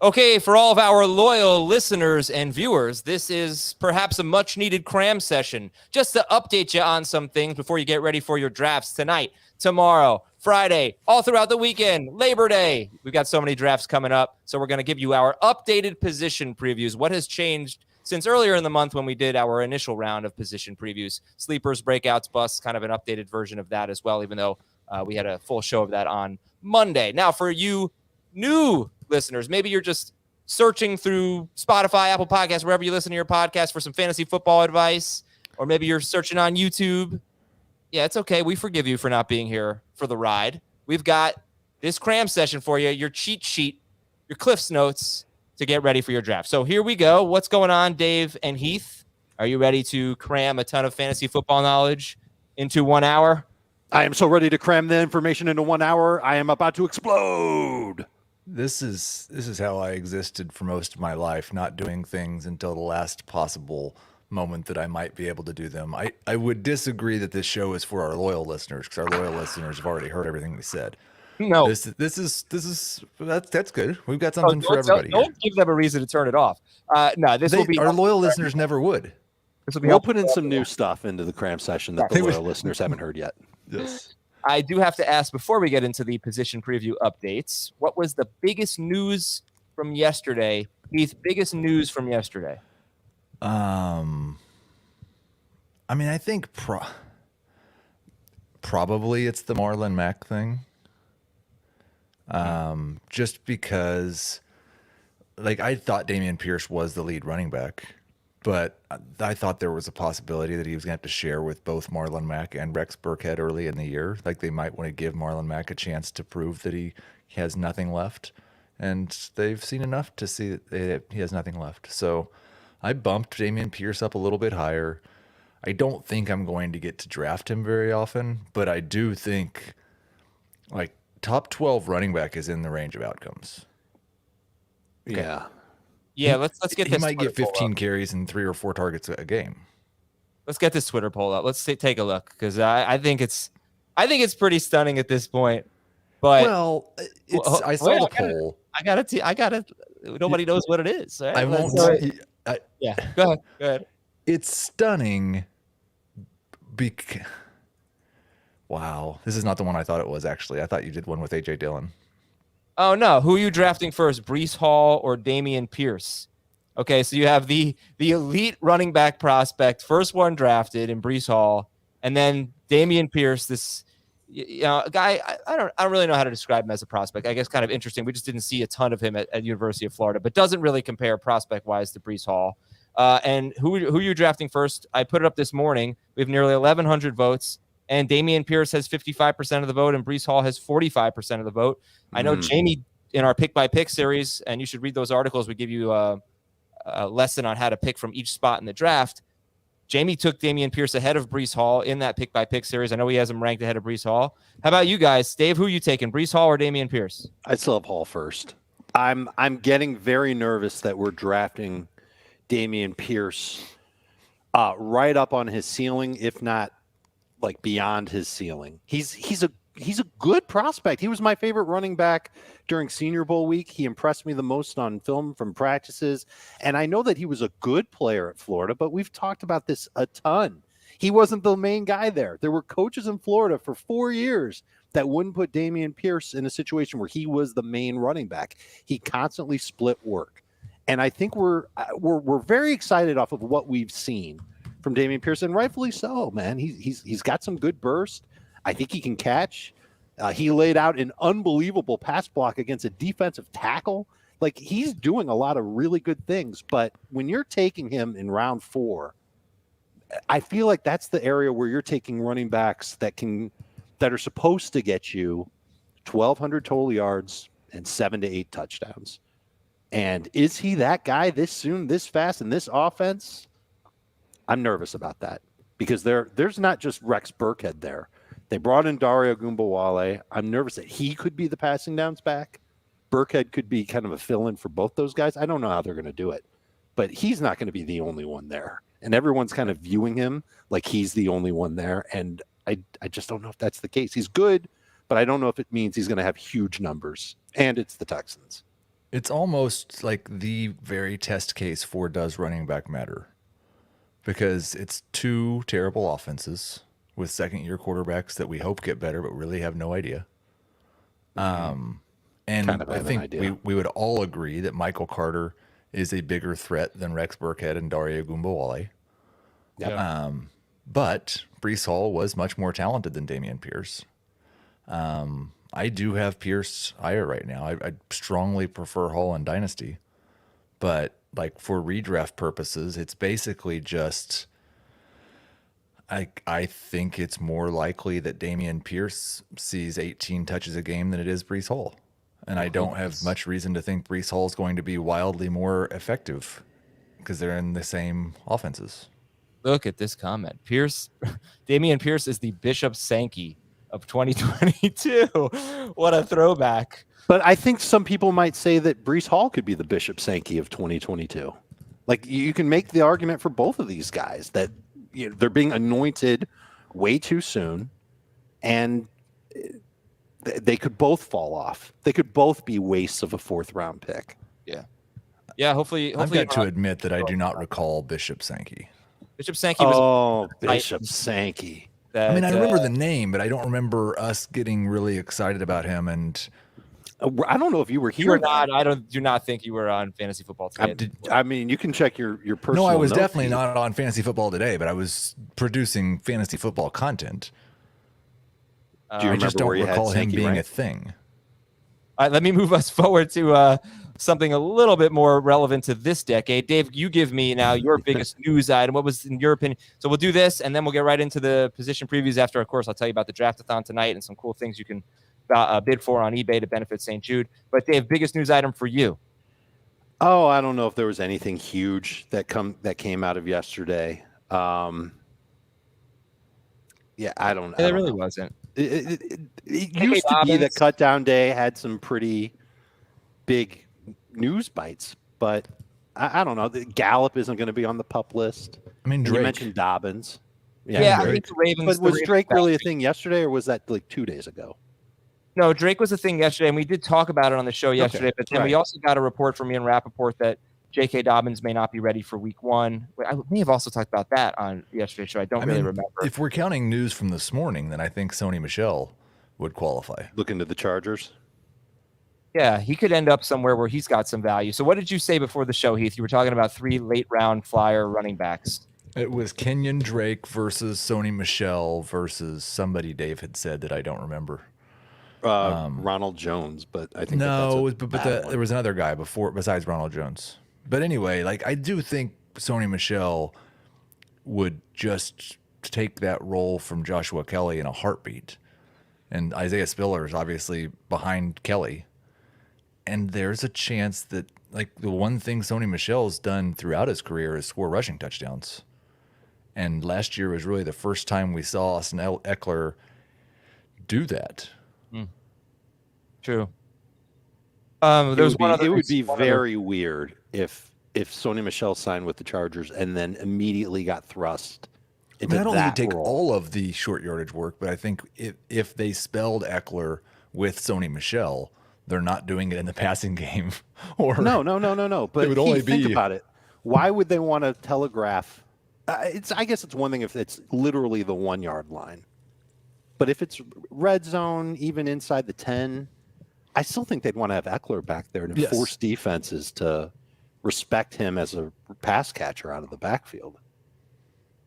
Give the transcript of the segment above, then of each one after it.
Okay, for all of our loyal listeners and viewers, this is perhaps a much-needed cram session, just to update you on some things before you get ready for your drafts tonight, tomorrow, Friday, all throughout the weekend, Labor Day. We've got so many drafts coming up, so we're going to give you our updated position previews. What has changed since earlier in the month when we did our initial round of position previews? Sleepers, breakouts, busts, kind of an updated version of that as well, even though we had a full show of that on Monday. Now, for you new listeners, maybe you're just searching through Spotify, Apple Podcasts, wherever you listen to your podcast for some fantasy football advice, or maybe you're searching on YouTube. Yeah, it's okay. We forgive you for not being here for the ride. We've got this cram session for you, your cheat sheet, your Cliff's Notes to get ready for your draft. So here we go. What's going on, Dave and Heath? Are you ready to cram a ton of fantasy football knowledge into 1 hour? I am so ready to cram the information into 1 hour. I am about to explode. This is how I existed for most of my life, not doing things until the last possible moment that I might be able to do them. I would disagree that this show is for our loyal listeners, because our loyal listeners have already heard everything we said. No, that's good. We've got something for everybody. Don't give them a reason to turn it off. No, this will be our loyal listeners never would. We'll put in some new stuff into the cram session that the loyal listeners haven't heard yet. Yes. I do have to ask, before we get into the position preview updates, what was the biggest news from yesterday? Heath, biggest news from yesterday? I mean, I think probably it's the Marlon Mack thing. Just because, like, I thought Dameon Pierce was the lead running back, but I thought there was a possibility that he was going to have to share with both Marlon Mack and Rex Burkhead early in the year. Like, they might want to give Marlon Mack a chance to prove that he has nothing left. And they've seen enough to see that he has nothing left. So I bumped Dameon Pierce up a little bit higher. I don't think I'm going to get to draft him very often, but I do think, like, top 12 running back is in the range of outcomes. Okay. Yeah. Yeah, let's get this. He might get 15 carries and 3 or 4 targets a game. Let's get this Twitter poll up. Let's take a look, because I think it's pretty stunning at this point. But I saw the poll. I gotta. Nobody knows what it is. Right? I won't. Yeah, go ahead. It's stunning. Wow, this is not the one I thought it was. Actually, I thought you did one with AJ Dillon. Oh, no. Who are you drafting first, Breece Hall or Dameon Pierce? Okay, so you have the elite running back prospect, first one drafted in Breece Hall, and then Dameon Pierce, this guy, I don't really know how to describe him as a prospect. I guess kind of interesting. We just didn't see a ton of him at University of Florida, but doesn't really compare prospect-wise to Breece Hall. And who are you drafting first? I put it up this morning. We have nearly 1,100 votes. And Dameon Pierce has 55% of the vote, and Breece Hall has 45% of the vote. I know Jamie, in our pick-by-pick series, and you should read those articles. We give you a lesson on how to pick from each spot in the draft. Jamie took Dameon Pierce ahead of Breece Hall in that pick-by-pick series. I know he has him ranked ahead of Breece Hall. How about you guys? Dave, who are you taking, Breece Hall or Dameon Pierce? I'd still have Hall first. I'm getting very nervous that we're drafting Dameon Pierce right up on his ceiling, if not like beyond his ceiling. He's a good prospect. He was my favorite running back during Senior Bowl week. He impressed me the most on film from practices. And I know that he was a good player at Florida, but we've talked about this a ton. He wasn't the main guy there. There were coaches in Florida for 4 years that wouldn't put Dameon Pierce in a situation where he was the main running back. He constantly split work. And I think we're very excited off of what we've seen from Dameon Pierce, and rightfully so, man. He's got some good burst. I think he can catch. He laid out an unbelievable pass block against a defensive tackle. Like, he's doing a lot of really good things. But when you're taking him in round 4, I feel like that's the area where you're taking running backs that are supposed to get you 1,200 total yards and 7 to 8 touchdowns. And is he that guy this soon, this fast, in this offense? I'm nervous about that, because there's not just Rex Burkhead there. They brought in Dario Gumbawale. I'm nervous that he could be the passing downs back. Burkhead could be kind of a fill-in for both those guys. I don't know how they're going to do it, but he's not going to be the only one there. And everyone's kind of viewing him like he's the only one there. And I just don't know if that's the case. He's good, but I don't know if it means he's going to have huge numbers. And it's the Texans. It's almost like the very test case for does running back matter? Because it's two terrible offenses with second-year quarterbacks that we hope get better, but really have no idea. And Kind of I have an think idea. we would all agree that Michael Carter is a bigger threat than Rex Burkhead and Daria Gumbawale. Yeah. But Breece Hall was much more talented than Dameon Pierce. I do have Pierce higher right now. I strongly prefer Hall in Dynasty. But like for redraft purposes, it's basically just I think it's more likely that Dameon Pierce sees 18 touches a game than it is Breece Hall. And I don't have much reason to think Breece Hall is going to be wildly more effective because they're in the same offenses. Look at this comment. Dameon Pierce is the Bishop Sankey of 2022. What a throwback. But I think some people might say that Breece Hall could be the Bishop Sankey of 2022. Like you can make the argument for both of these guys that they're being anointed way too soon, and they could both fall off. They could both be wastes of a 4th round pick. Yeah. Hopefully I've got to admit that I do not recall Bishop Sankey. Bishop Sankey was Bishop Sankey. I mean, I remember the name, but I don't remember us getting really excited about him. And I don't know if you were here. You were not. I do not think you were on Fantasy Football today. I mean, you can check your personal. No, I was note definitely feed. not on Fantasy Football today, but I was producing fantasy football content. Do you I just remember don't where you had recall him Sankey being a ranked? thing. All right, let me move us forward to something a little bit more relevant to this decade. Dave, you give me now your biggest news item. What was in your opinion? So we'll do this, and then we'll get right into the position previews after. Of course, I'll tell you about the Draftathon tonight and some cool things you can bid for on eBay to benefit St. Jude. But Dave, biggest news item for you? Oh, I don't know if there was anything huge that came out of yesterday. Yeah, I don't. There really wasn't. It used to be that cut down day had some pretty big news bites, but I don't know. Gallup isn't going to be on the pup list. I mean, And Drake. you mentioned Dobbins. Yeah, I Drake. think the Ravens. But was Drake really a thing yesterday, or was that like 2 days ago? No, Drake was a thing yesterday, and we did talk about it on the show yesterday. But then we also got a report from Ian Rappaport that J.K. Dobbins may not be ready for Week 1. I may have also talked about that on yesterday's show. I don't really remember. If we're counting news from this morning, then I think Sony Michel would qualify. Look into the Chargers. Yeah, he could end up somewhere where he's got some value. So what did you say before the show, Heath? You were talking about 3 late-round flyer running backs. It was Kenyon Drake versus Sony Michel versus somebody Dave had said that I don't remember. Ronald Jones, but I think there was another guy besides Ronald Jones. But anyway, like I do think Sony Michel would just take that role from Joshua Kelly in a heartbeat. And Isaiah Spiller is obviously behind Kelly. And there's a chance that like the one thing Sony Michel's done throughout his career is score rushing touchdowns. And last year was really the first time we saw Austin Eckler do that. True. It would be very weird if Sony Michel signed with the Chargers and then immediately got thrust into Not only that would take role. all of the short yardage work, but I think if they spelled Eckler with Sony Michel, they're not doing it in the passing game. Or No. But It would only think be- about it. Why would they want to telegraph? I guess it's one thing if it's literally the 1 yard line, but if it's red zone, even inside the 10, I still think they'd want to have Eckler back there to force defenses to respect him as a pass catcher out of the backfield.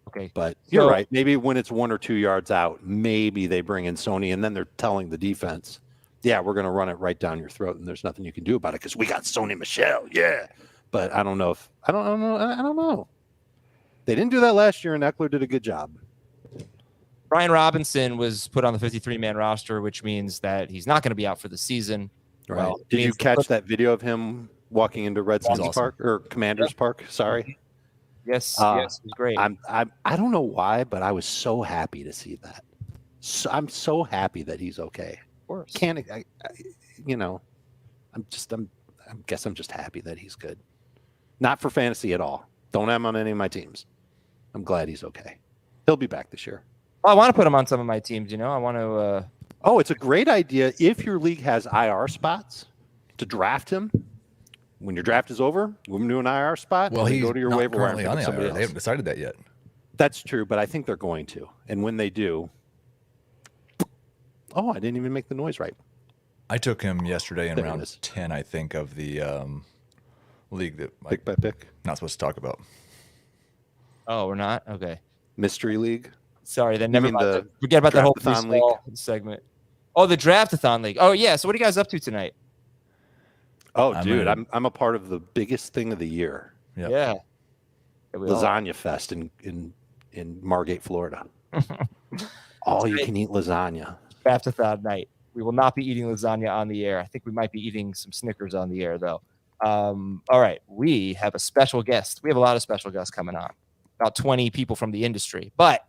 Okay. But you're right. Maybe when it's 1 or 2 yards out, maybe they bring in Sony, and then they're telling the defense, yeah, we're going to run it right down your throat, and there's nothing you can do about it because we got Sony Michel. Yeah. But I don't know. I don't know. They didn't do that last year, and Eckler did a good job. Brian Robinson was put on the 53-man roster, which means that he's not going to be out for the season. Right. Well, Did you catch that video of him walking into Redskins Awesome. Park or Commanders Park? Sorry. Yes, it was great. I don't know why, but I was so happy to see that. I'm so happy that he's okay. Of course. I guess I'm just happy that he's good. Not for fantasy at all. Don't have him on any of my teams. I'm glad he's okay. He'll be back this year. Well, I want to put him on some of my teams. I want to. Oh, it's a great idea if your league has IR spots to draft him. When your draft is over, move him to an IR spot. Well, and then he's go to your not waiver wire currently and on pick the somebody IR. They else. haven't decided that yet. That's true, but I think they're going to. And when they do, I didn't even make the noise right. I took him yesterday in There it round is. 10, I think, of the league that I'm Pick by pick. not supposed to talk about. Oh, we're not? Okay. Mystery League. Sorry, then You never mean mind. the Forget about that whole Draftathon baseball segment. Oh, the Draftathon League. Oh, yeah. So what are you guys up to tonight? Oh, I'm dude, in. I'm a part of the biggest thing of the year. Yep. Yeah. We all- Lasagna Fest in Margate, Florida. All you can eat lasagna. Draftathon night. We will not be eating lasagna on the air. I think we might be eating some Snickers on the air, though. All right. We have a special guest. We have a lot of special guests coming on. About 20 people from the industry. But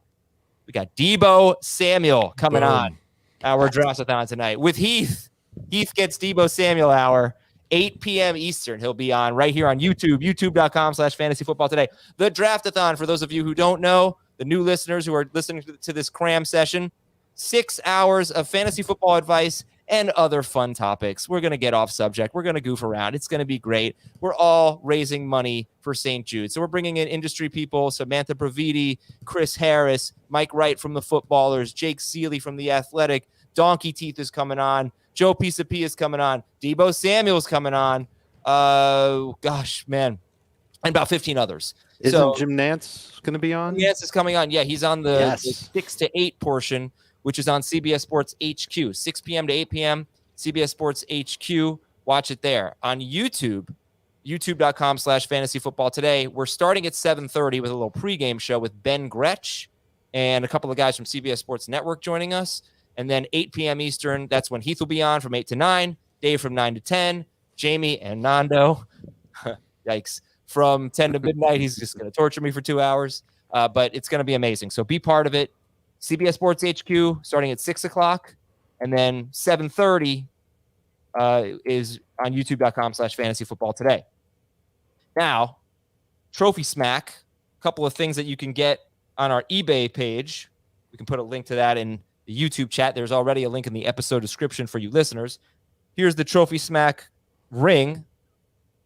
we got Deebo Samuel coming Boom. on our Draftathon tonight with Heath. Heath gets Deebo Samuel hour. 8 p.m. Eastern. He'll be on right here on YouTube, youtube.com/fantasyfootball today. The Draftathon, for those of you who don't know, the new listeners who are listening to this Cram session, 6 hours of fantasy football advice and other fun topics. We're going to get off subject. We're going to goof around. It's going to be great. We're all raising money for St. Jude. So we're bringing in industry people, Samantha Bravidi, Chris Harris, Mike Wright from the Footballers, Jake Seeley from The Athletic, Donkey Teeth is coming on, Joe Pisapia is coming on, Deebo Samuel's coming on. Gosh, man. And about 15 others. Isn't Jim Nance going to be on? Yes, is coming on. Yeah, he's on the 6 to 8 portion, which is on CBS Sports HQ, 6 p.m. to 8 p.m., CBS Sports HQ. Watch it there. On YouTube, youtube.com/fantasyfootball today. We're starting at 7:30 with a little pregame show with Ben Gretsch and a couple of guys from CBS Sports Network joining us. And then 8 p.m. Eastern, that's when Heath will be on from 8 to 9, Dave from 9 to 10, Jamie and Nando, yikes, from 10 to midnight. He's just going to torture me for 2 hours, but it's going to be amazing. So be part of it. CBS Sports HQ starting at 6 o'clock, and then 7:30 is on youtube.com/fantasyfootball today. Now, Trophy Smack, a couple of things that you can get on our eBay page. We can put a link to that in the YouTube chat. There's already a link in the episode description for you listeners. Here's the Trophy Smack ring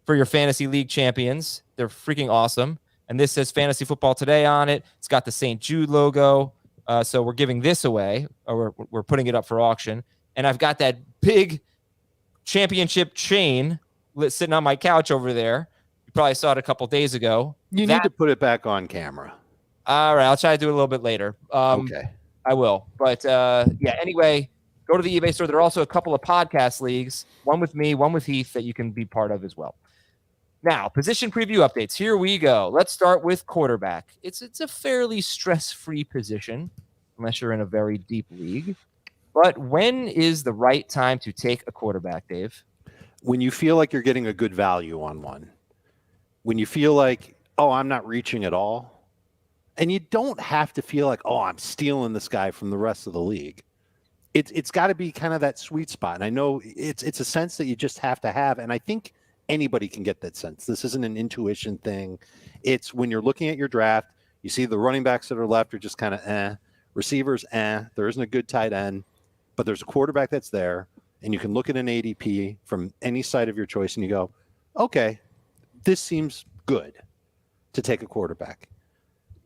for your fantasy league champions. They're freaking awesome. And this says Fantasy Football Today on it. It's got the St. Jude logo. So we're giving this away, or we're putting it up for auction. And I've got that big championship chain sitting on my couch over there. You probably saw it a couple days ago. You need to put it back on camera. All right. I'll try to do it a little bit later. Okay. I will. But yeah, anyway, go to the eBay store. There are also a couple of podcast leagues, one with me, one with Heath, that you can be part of as well. Now, position preview updates. Here we go. Let's start with quarterback. It's a fairly stress-free position, unless you're in a very deep league. But when is the right time to take a quarterback, Dave? When you feel like you're getting a good value on one. When you feel like, I'm not reaching at all. And you don't have to feel like, I'm stealing this guy from the rest of the league. It's got to be kind of that sweet spot. And I know it's a sense that you just have to have. And I think anybody can get that sense. This isn't an intuition thing. It's when you're looking at your draft, you see the running backs that are left are just kind of receivers, there isn't a good tight end, but there's a quarterback that's there, and you can look at an ADP from any side of your choice and you go, okay, this seems good to take a quarterback.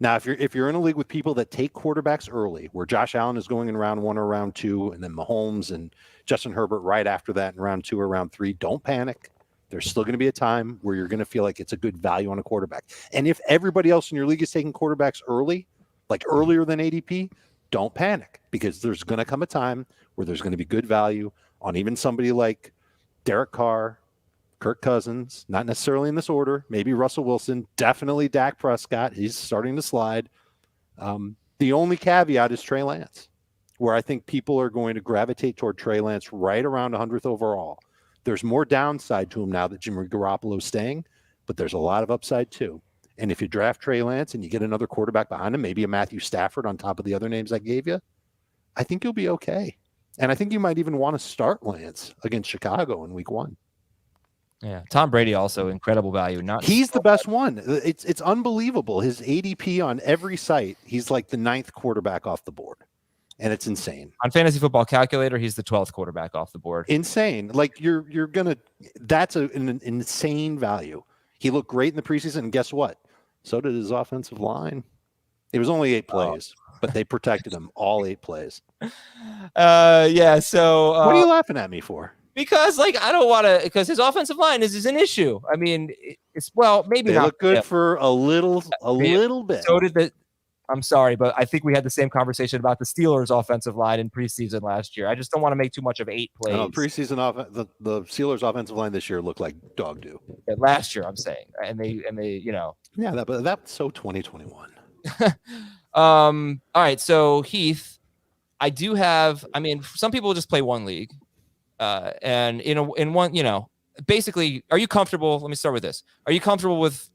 Now, if you're in a league with people that take quarterbacks early, where Josh Allen is going in round 1 or round 2, and then Mahomes and Justin Herbert right after that in round 2 or round 3, don't panic. There's still going to be a time where you're going to feel like it's a good value on a quarterback. And if everybody else in your league is taking quarterbacks early, like earlier than ADP, don't panic, because there's going to come a time where there's going to be good value on even somebody like Derek Carr, Kirk Cousins, not necessarily in this order, maybe Russell Wilson, definitely Dak Prescott. He's starting to slide. The only caveat is Trey Lance, where I think people are going to gravitate toward Trey Lance right around 100th overall. There's more downside to him now that Jimmy Garoppolo's staying, but there's a lot of upside too. And if you draft Trey Lance and you get another quarterback behind him, maybe a Matthew Stafford on top of the other names I gave you, I think you'll be okay. And I think you might even want to start Lance against Chicago in week 1. Yeah, Tom Brady also incredible value. He's the best one. It's unbelievable. His ADP on every site, he's like the 9th quarterback off the board. and it's insane. On Fantasy Football Calculator, he's the 12th quarterback off the board. Insane. Like you're gonna. That's an insane value. He looked great in the preseason, and guess what? So did his offensive line. It was only 8 plays, but they protected him all 8 plays. Yeah. So what are you laughing at me for? Because I don't want to. Because his offensive line is an issue. I mean, it's maybe they not. Look good for a little bit. So did the. I'm sorry, but I think we had the same conversation about the Steelers' offensive line in preseason last year. I just don't want to make too much of 8 plays. No, preseason the Steelers' offensive line this year looked like dog do. Yeah, last year, I'm saying, and they, Yeah, that's so 2021. All right, so Heath, I do have. I mean, some people just play one league, and in one, basically, are you comfortable? Let me start with this. Are you comfortable with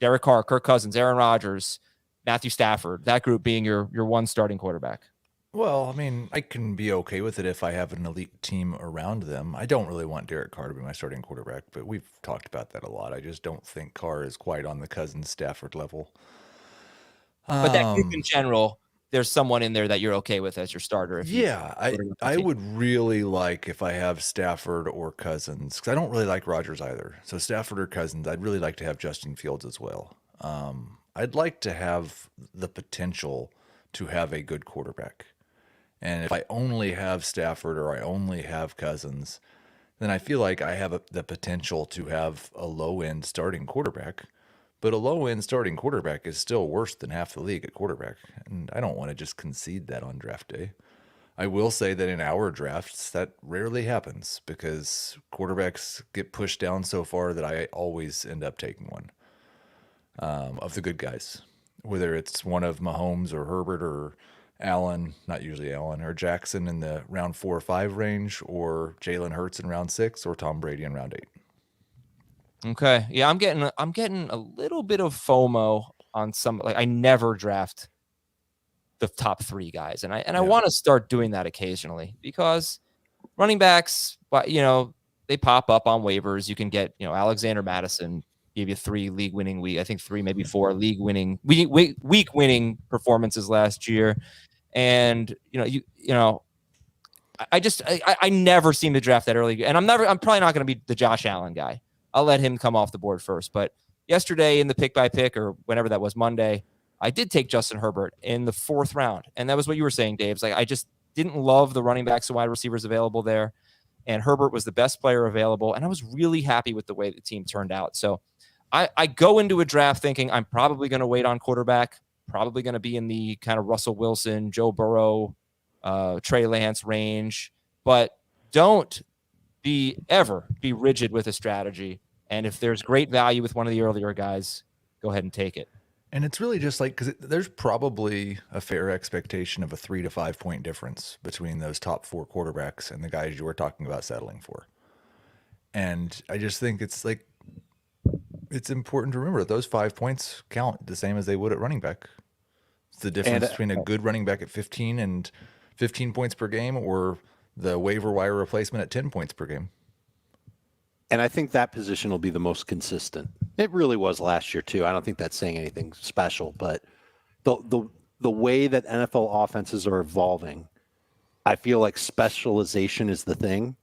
Derek Carr, Kirk Cousins, Aaron Rodgers, Matthew Stafford, that group being your one starting quarterback? Well, I mean, I can be okay with it if I have an elite team around them. I don't really want Derek Carr to be my starting quarterback, but we've talked about that a lot. I just don't think Carr is quite on the Cousins Stafford level. But that group in general, there's someone in there that you're okay with as your starter. I would really like if I have Stafford or Cousins, because I don't really like Rodgers either. So Stafford or Cousins, I'd really like to have Justin Fields as well. I'd like to have the potential to have a good quarterback. And if I only have Stafford or I only have Cousins, then I feel like I have the potential to have a low-end starting quarterback. But a low-end starting quarterback is still worse than half the league at quarterback. And I don't want to just concede that on draft day. I will say that in our drafts, that rarely happens because quarterbacks get pushed down so far that I always end up taking one. Of the good guys, whether it's one of Mahomes or Herbert or Allen, not usually Allen, or Jackson in the round 4 or 5 range, or Jalen Hurts in round 6, or Tom Brady in round 8. Okay, yeah, I'm getting a little bit of FOMO on some. Like I never draft the top 3 guys, and I want to start doing that occasionally because running backs, but they pop up on waivers. You can get Alexander Madison. Gave you 3 league winning week, I think 3, maybe 4 league winning week winning performances last year, and I never seem to draft that early, and I'm probably not going to be the Josh Allen guy. I'll let him come off the board first. But yesterday in the pick by pick or whenever that was Monday, I did take Justin Herbert in the 4th round, and that was what you were saying, Dave. It's like I just didn't love the running backs and wide receivers available there, and Herbert was the best player available, and I was really happy with the way the team turned out. So I go into a draft thinking I'm probably going to wait on quarterback, probably going to be in the kind of Russell Wilson, Joe Burrow, Trey Lance range, but don't ever be rigid with a strategy. And if there's great value with one of the earlier guys, go ahead and take it. And it's really just because there's probably a fair expectation of a 3 to 5 point difference between those top 4 quarterbacks and the guys you were talking about settling for. And I just think it's important to remember that those 5 points count the same as they would at running back. It's the difference between a good running back at 15 and 15 points per game or the waiver wire replacement at 10 points per game. And I think that position will be the most consistent. It really was last year too. I don't think that's saying anything special, but the way that NFL offenses are evolving, I feel like specialization is the thing.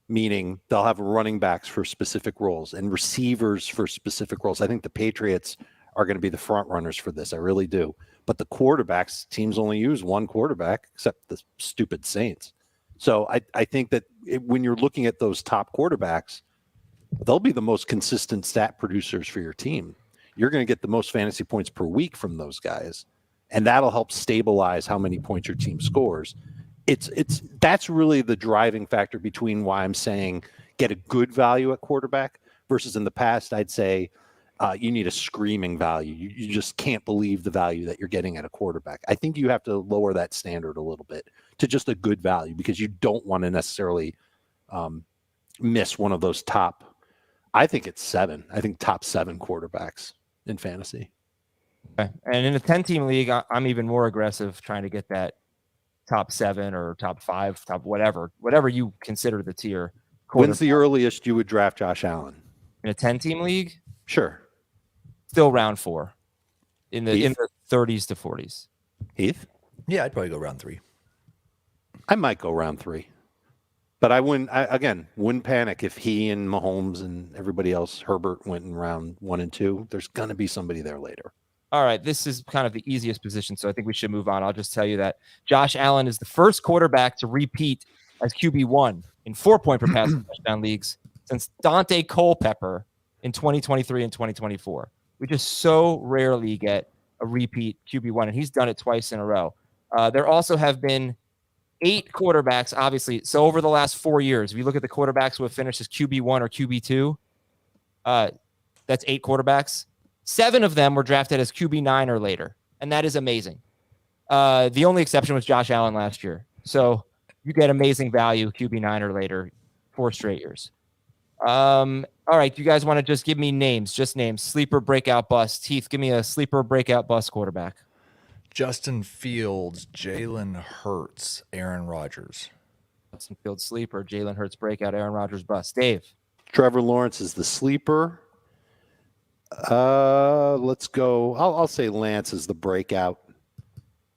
Meaning they'll have running backs for specific roles and receivers for specific roles. I think the Patriots are going to be the front runners for this. I really do. But the quarterbacks, teams only use one quarterback, except the stupid Saints. So I think that when you're looking at those top quarterbacks, they'll be the most consistent stat producers for your team. You're going to get the most fantasy points per week from those guys, and that'll help stabilize how many points your team scores. That's really the driving factor between why I'm saying get a good value at quarterback versus in the past I'd say you need a screaming value. You just can't believe the value that you're getting at a quarterback. I think you have to lower that standard a little bit to just a good value because you don't want to necessarily miss one of those top. I think it's 7. I think top 7 quarterbacks in fantasy. Okay. And in a 10-team league, I'm even more aggressive trying to get that top 7 or top 5, top whatever you consider the tier. When's the earliest you would draft Josh Allen? In a 10-team league? Sure. Still round 4. In the 30s to 40s. Heath? Yeah, I'd probably go round 3. I might go round 3. But I wouldn't panic if he and Mahomes and everybody else, Herbert, went in round 1 and 2. There's going to be somebody there later. All right, this is kind of the easiest position, so I think we should move on. I'll just tell you that Josh Allen is the first quarterback to repeat as QB1 in 4-point per pass touchdown leagues since Dante Culpepper in 2023 and 2024. We just so rarely get a repeat QB1, and he's done it twice in a row. There also have been 8 quarterbacks, obviously. So over the last 4 years, if you look at the quarterbacks who have finished as QB1 or QB2, that's 8 quarterbacks. 7 of them were drafted as QB9 or later, and that is amazing. The only exception was Josh Allen last year. So you get amazing value, QB9 or later, 4 straight years. All right, you guys want to just give me names, just names. Sleeper, breakout, bust. Heath, give me a sleeper, breakout, bust quarterback. Justin Fields, Jalen Hurts, Aaron Rodgers. Justin Fields, sleeper. Jalen Hurts, breakout. Aaron Rodgers, bust. Dave. Trevor Lawrence is the sleeper. Let's go. I'll say Lance is the breakout.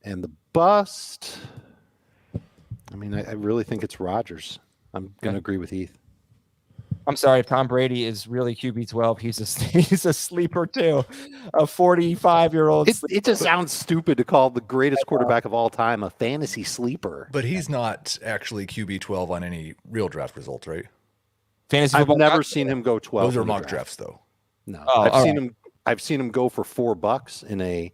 And the bust, I mean, I really think it's Rodgers. I'm going to agree with Heath. I'm sorry, if Tom Brady is really QB12, he's a sleeper too. A 45-year-old sleeper. It just sounds stupid to call the greatest quarterback of all time a fantasy sleeper. But he's not actually QB12 on any real draft results, right? Fantasy I've football. never seen him go 12. Those are mock drafts, though. No, Oh, I've seen him go for $4 in a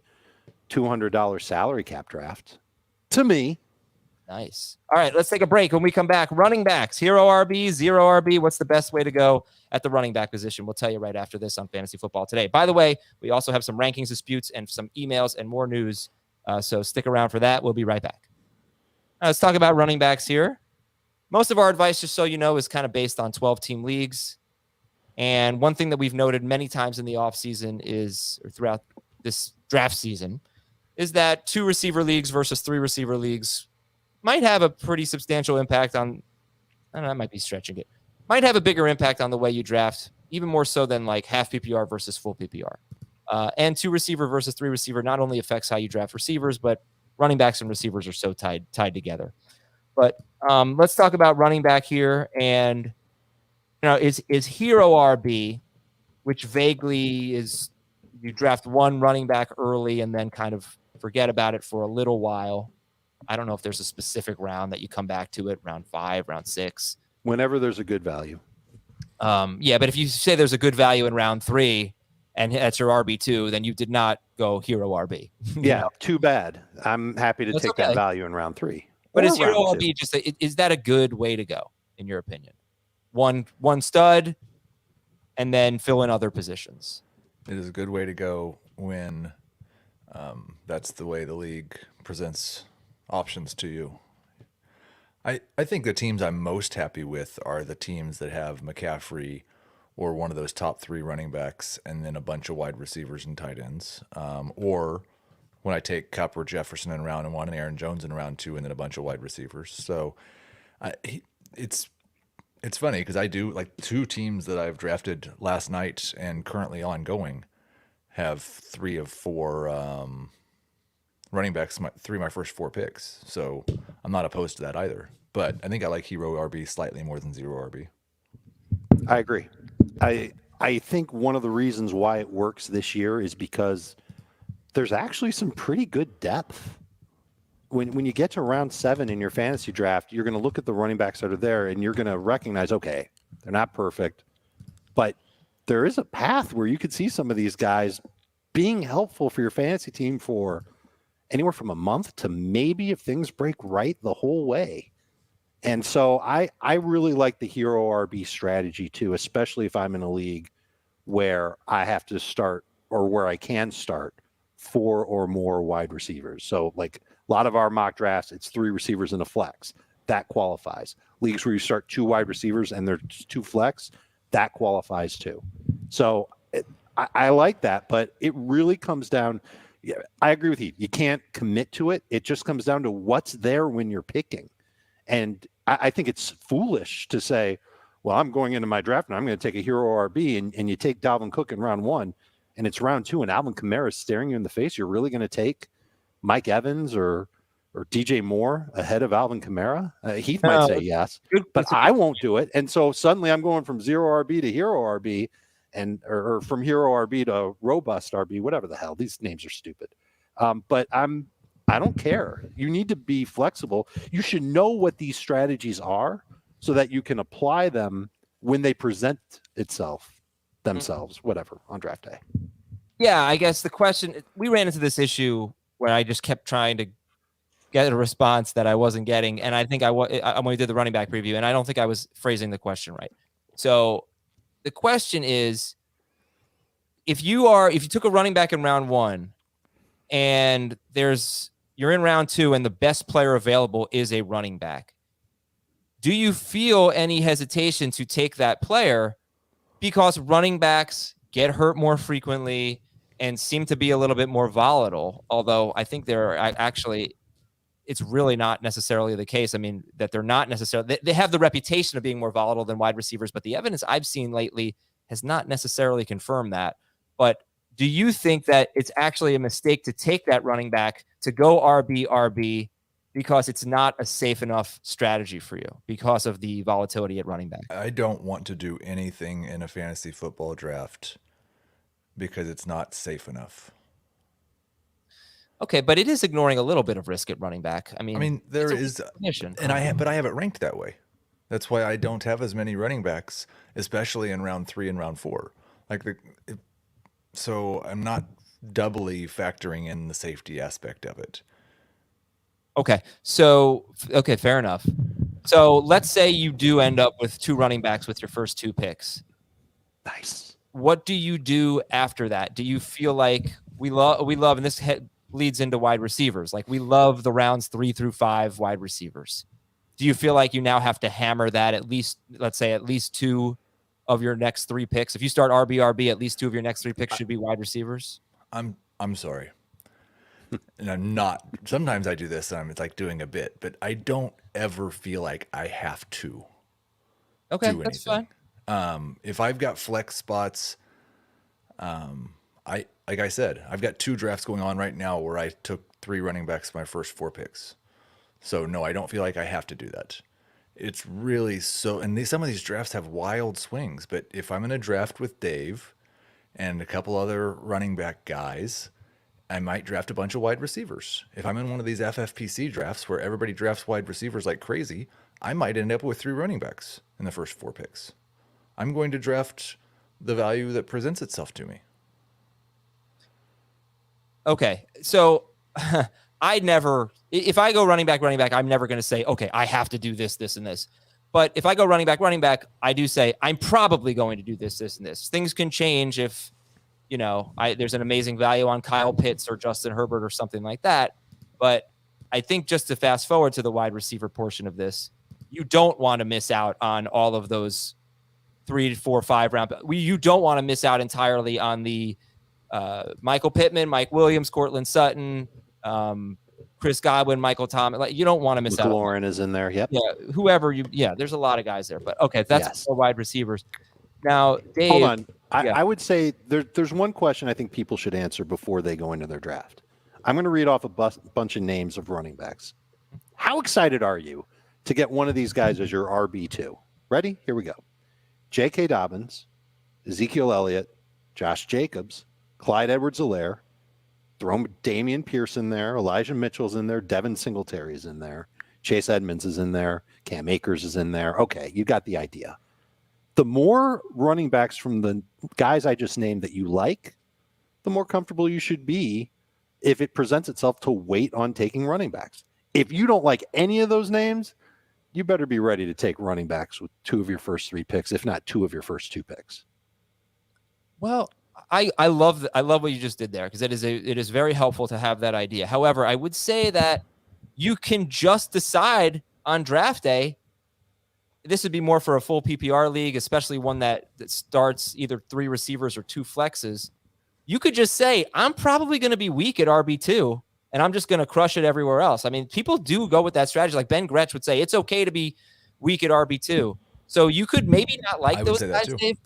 $200 salary cap draft. To me. Nice. All right, let's take a break. When we come back, running backs, hero RB, zero RB. What's the best way to go at the running back position? We'll tell you right after this on Fantasy Football Today. By the way, we also have some rankings disputes and some emails and more news. So stick around for that. We'll be right back. Let's talk about running backs here. Most of our advice, just so you know, is kind of based on 12-team leagues. And one thing that we've noted many times in the offseason or throughout this draft season, is that 2 receiver leagues versus 3 receiver leagues might have a pretty substantial impact on, I don't know, I might be stretching it, might have a bigger impact on the way you draft, even more so than like half PPR versus full PPR. And 2 receiver versus 3 receiver not only affects how you draft receivers, but running backs and receivers are so tied together. But let's talk about running back here. And, is hero RB, which vaguely is you draft one running back early and then kind of forget about it for a little while. I don't know if there's a specific round that you come back to it, round 5, round 6. Whenever there's a good value. Yeah, but if you say there's a good value in round 3 and that's your RB2, then you did not go hero RB. Yeah, too bad. I'm happy to take that value in round 3. But is hero RB just is that a good way to go, in your opinion? One stud and then fill in other positions. It is a good way to go when that's the way the league presents options to you. I think the teams I'm most happy with are the teams that have McCaffrey or one of those top 3 running backs and then a bunch of wide receivers and tight ends. Or when I take Kupp or Jefferson in round 1 and Aaron Jones in round 2 and then a bunch of wide receivers. So it's funny because I do like 2 teams that I've drafted last night and currently ongoing have 3 of 4 running backs, 3 of my first 4 picks. So I'm not opposed to that either. But I think I like hero RB slightly more than zero RB. I agree. I think one of the reasons why it works this year is because there's actually some pretty good depth. When you get to round 7 in your fantasy draft, you're going to look at the running backs that are there and you're going to recognize, okay, they're not perfect, but there is a path where you could see some of these guys being helpful for your fantasy team for anywhere from a month to maybe, if things break right, the whole way. And so I really like the hero RB strategy too, especially if I'm in a league where I have to start or where I can start 4 or more wide receivers. So like a lot of our mock drafts, it's 3 receivers and a flex. That qualifies. Leagues where you start 2 wide receivers and there's 2 flex, that qualifies too. So I like that, but it really comes down. Yeah, I agree with you. You can't commit to it. It just comes down to what's there when you're picking. And I think it's foolish to say, well, I'm going into my draft and I'm going to take a hero RB and you take Dalvin Cook in round 1 and it's round 2 and Alvin Kamara is staring you in the face. You're really going to take Mike Evans or or DJ Moore ahead of Alvin Kamara? Heath might say yes, but I won't do it. And so suddenly I'm going from zero RB to hero RB, or from hero RB to robust RB, whatever the hell. These names are stupid. But I don't care. You need to be flexible. You should know what these strategies are so that you can apply them when they present themselves, whatever, on draft day. Yeah, I guess the question, we ran into this issue where I just kept trying to get a response that I wasn't getting. And I think when we did the running back preview, and I don't think I was phrasing the question right. So the question is, if you took a running back in round 1 and you're in round 2 and the best player available is a running back, do you feel any hesitation to take that player because running backs get hurt more frequently and seem to be a little bit more volatile? Although I think it's really not necessarily the case. I mean, that they're not necessarily, they have the reputation of being more volatile than wide receivers, but the evidence I've seen lately has not necessarily confirmed that. But do you think that it's actually a mistake to take that running back to go RB because it's not a safe enough strategy for you because of the volatility at running back? I don't want to do anything in a fantasy football draft because it's not safe enough. Okay, but it is ignoring a little bit of risk at running back. I mean, there is, and I have it ranked that way. That's why I don't have as many running backs, especially in round 3 and round 4. So I'm not doubly factoring in the safety aspect of it. Okay, fair enough. So let's say you do end up with 2 running backs with your first 2 picks. Nice. What do you do after that? Do you feel like we love, and this leads into wide receivers. Like, we love the rounds 3 through 5 wide receivers. Do you feel like you now have to hammer that at least 2 of your next 3 picks? If you start RB, at least 2 of your next 3 picks should be wide receivers? I'm sorry. And I'm not, sometimes I do this and it's like doing a bit, but I don't ever feel like I have to do anything. That's fine. If I've got flex spots, like I said, I've got 2 drafts going on right now where I took 3 running backs my first 4 picks. So no, I don't feel like I have to do that. It's really and some of these drafts have wild swings, but if I'm in a draft with Dave and a couple other running back guys, I might draft a bunch of wide receivers. If I'm in one of these FFPC drafts where everybody drafts wide receivers like crazy, I might end up with 3 running backs in the first 4 picks. I'm going to draft the value that presents itself to me. Okay, so if I go running back, I'm never going to say, okay, I have to do this, and this. But if I go running back, I do say, I'm probably going to do this, and this. Things can change if, there's an amazing value on Kyle Pitts or Justin Herbert or something like that. But I think just to fast forward to the wide receiver portion of this, you don't want to miss out on all of those 3, 4, 5 round. You don't want to miss out entirely on the Michael Pittman, Mike Williams, Cortland Sutton, Chris Godwin, Michael Thomas. Like, you don't want to miss out. McLaurin is in there. Yep. Yeah. Whoever there's a lot of guys there, but okay. That's for wide receivers. Now, Dave. Hold on. I would say there's one question I think people should answer before they go into their draft. I'm going to read off a bunch of names of running backs. How excited are you to get one of these guys as your RB2? Ready? Here we go. J.K. Dobbins, Ezekiel Elliott, Josh Jacobs, Clyde Edwards-Helaire, throw Dameon Pierce in there, Elijah Mitchell's in there, Devin Singletary's in there, Chase Edmonds is in there, Cam Akers is in there. Okay, you got the idea. The more running backs from the guys I just named that you like, the more comfortable you should be if it presents itself to wait on taking running backs. If you don't like any of those names, you better be ready to take running backs with 2 of your first 3 picks, if not 2 of your first 2 picks. Well, I love what you just did there, because it is very helpful to have that idea. However, I would say that you can just decide on draft day. This would be more for a full PPR league, especially one that starts either 3 receivers or 2 flexes. You could just say, I'm probably going to be weak at RB2, and I'm just going to crush it everywhere else. I mean, people do go with that strategy. Like Ben Gretsch would say, it's okay to be weak at RB2. So you could maybe not like those guys, Dave.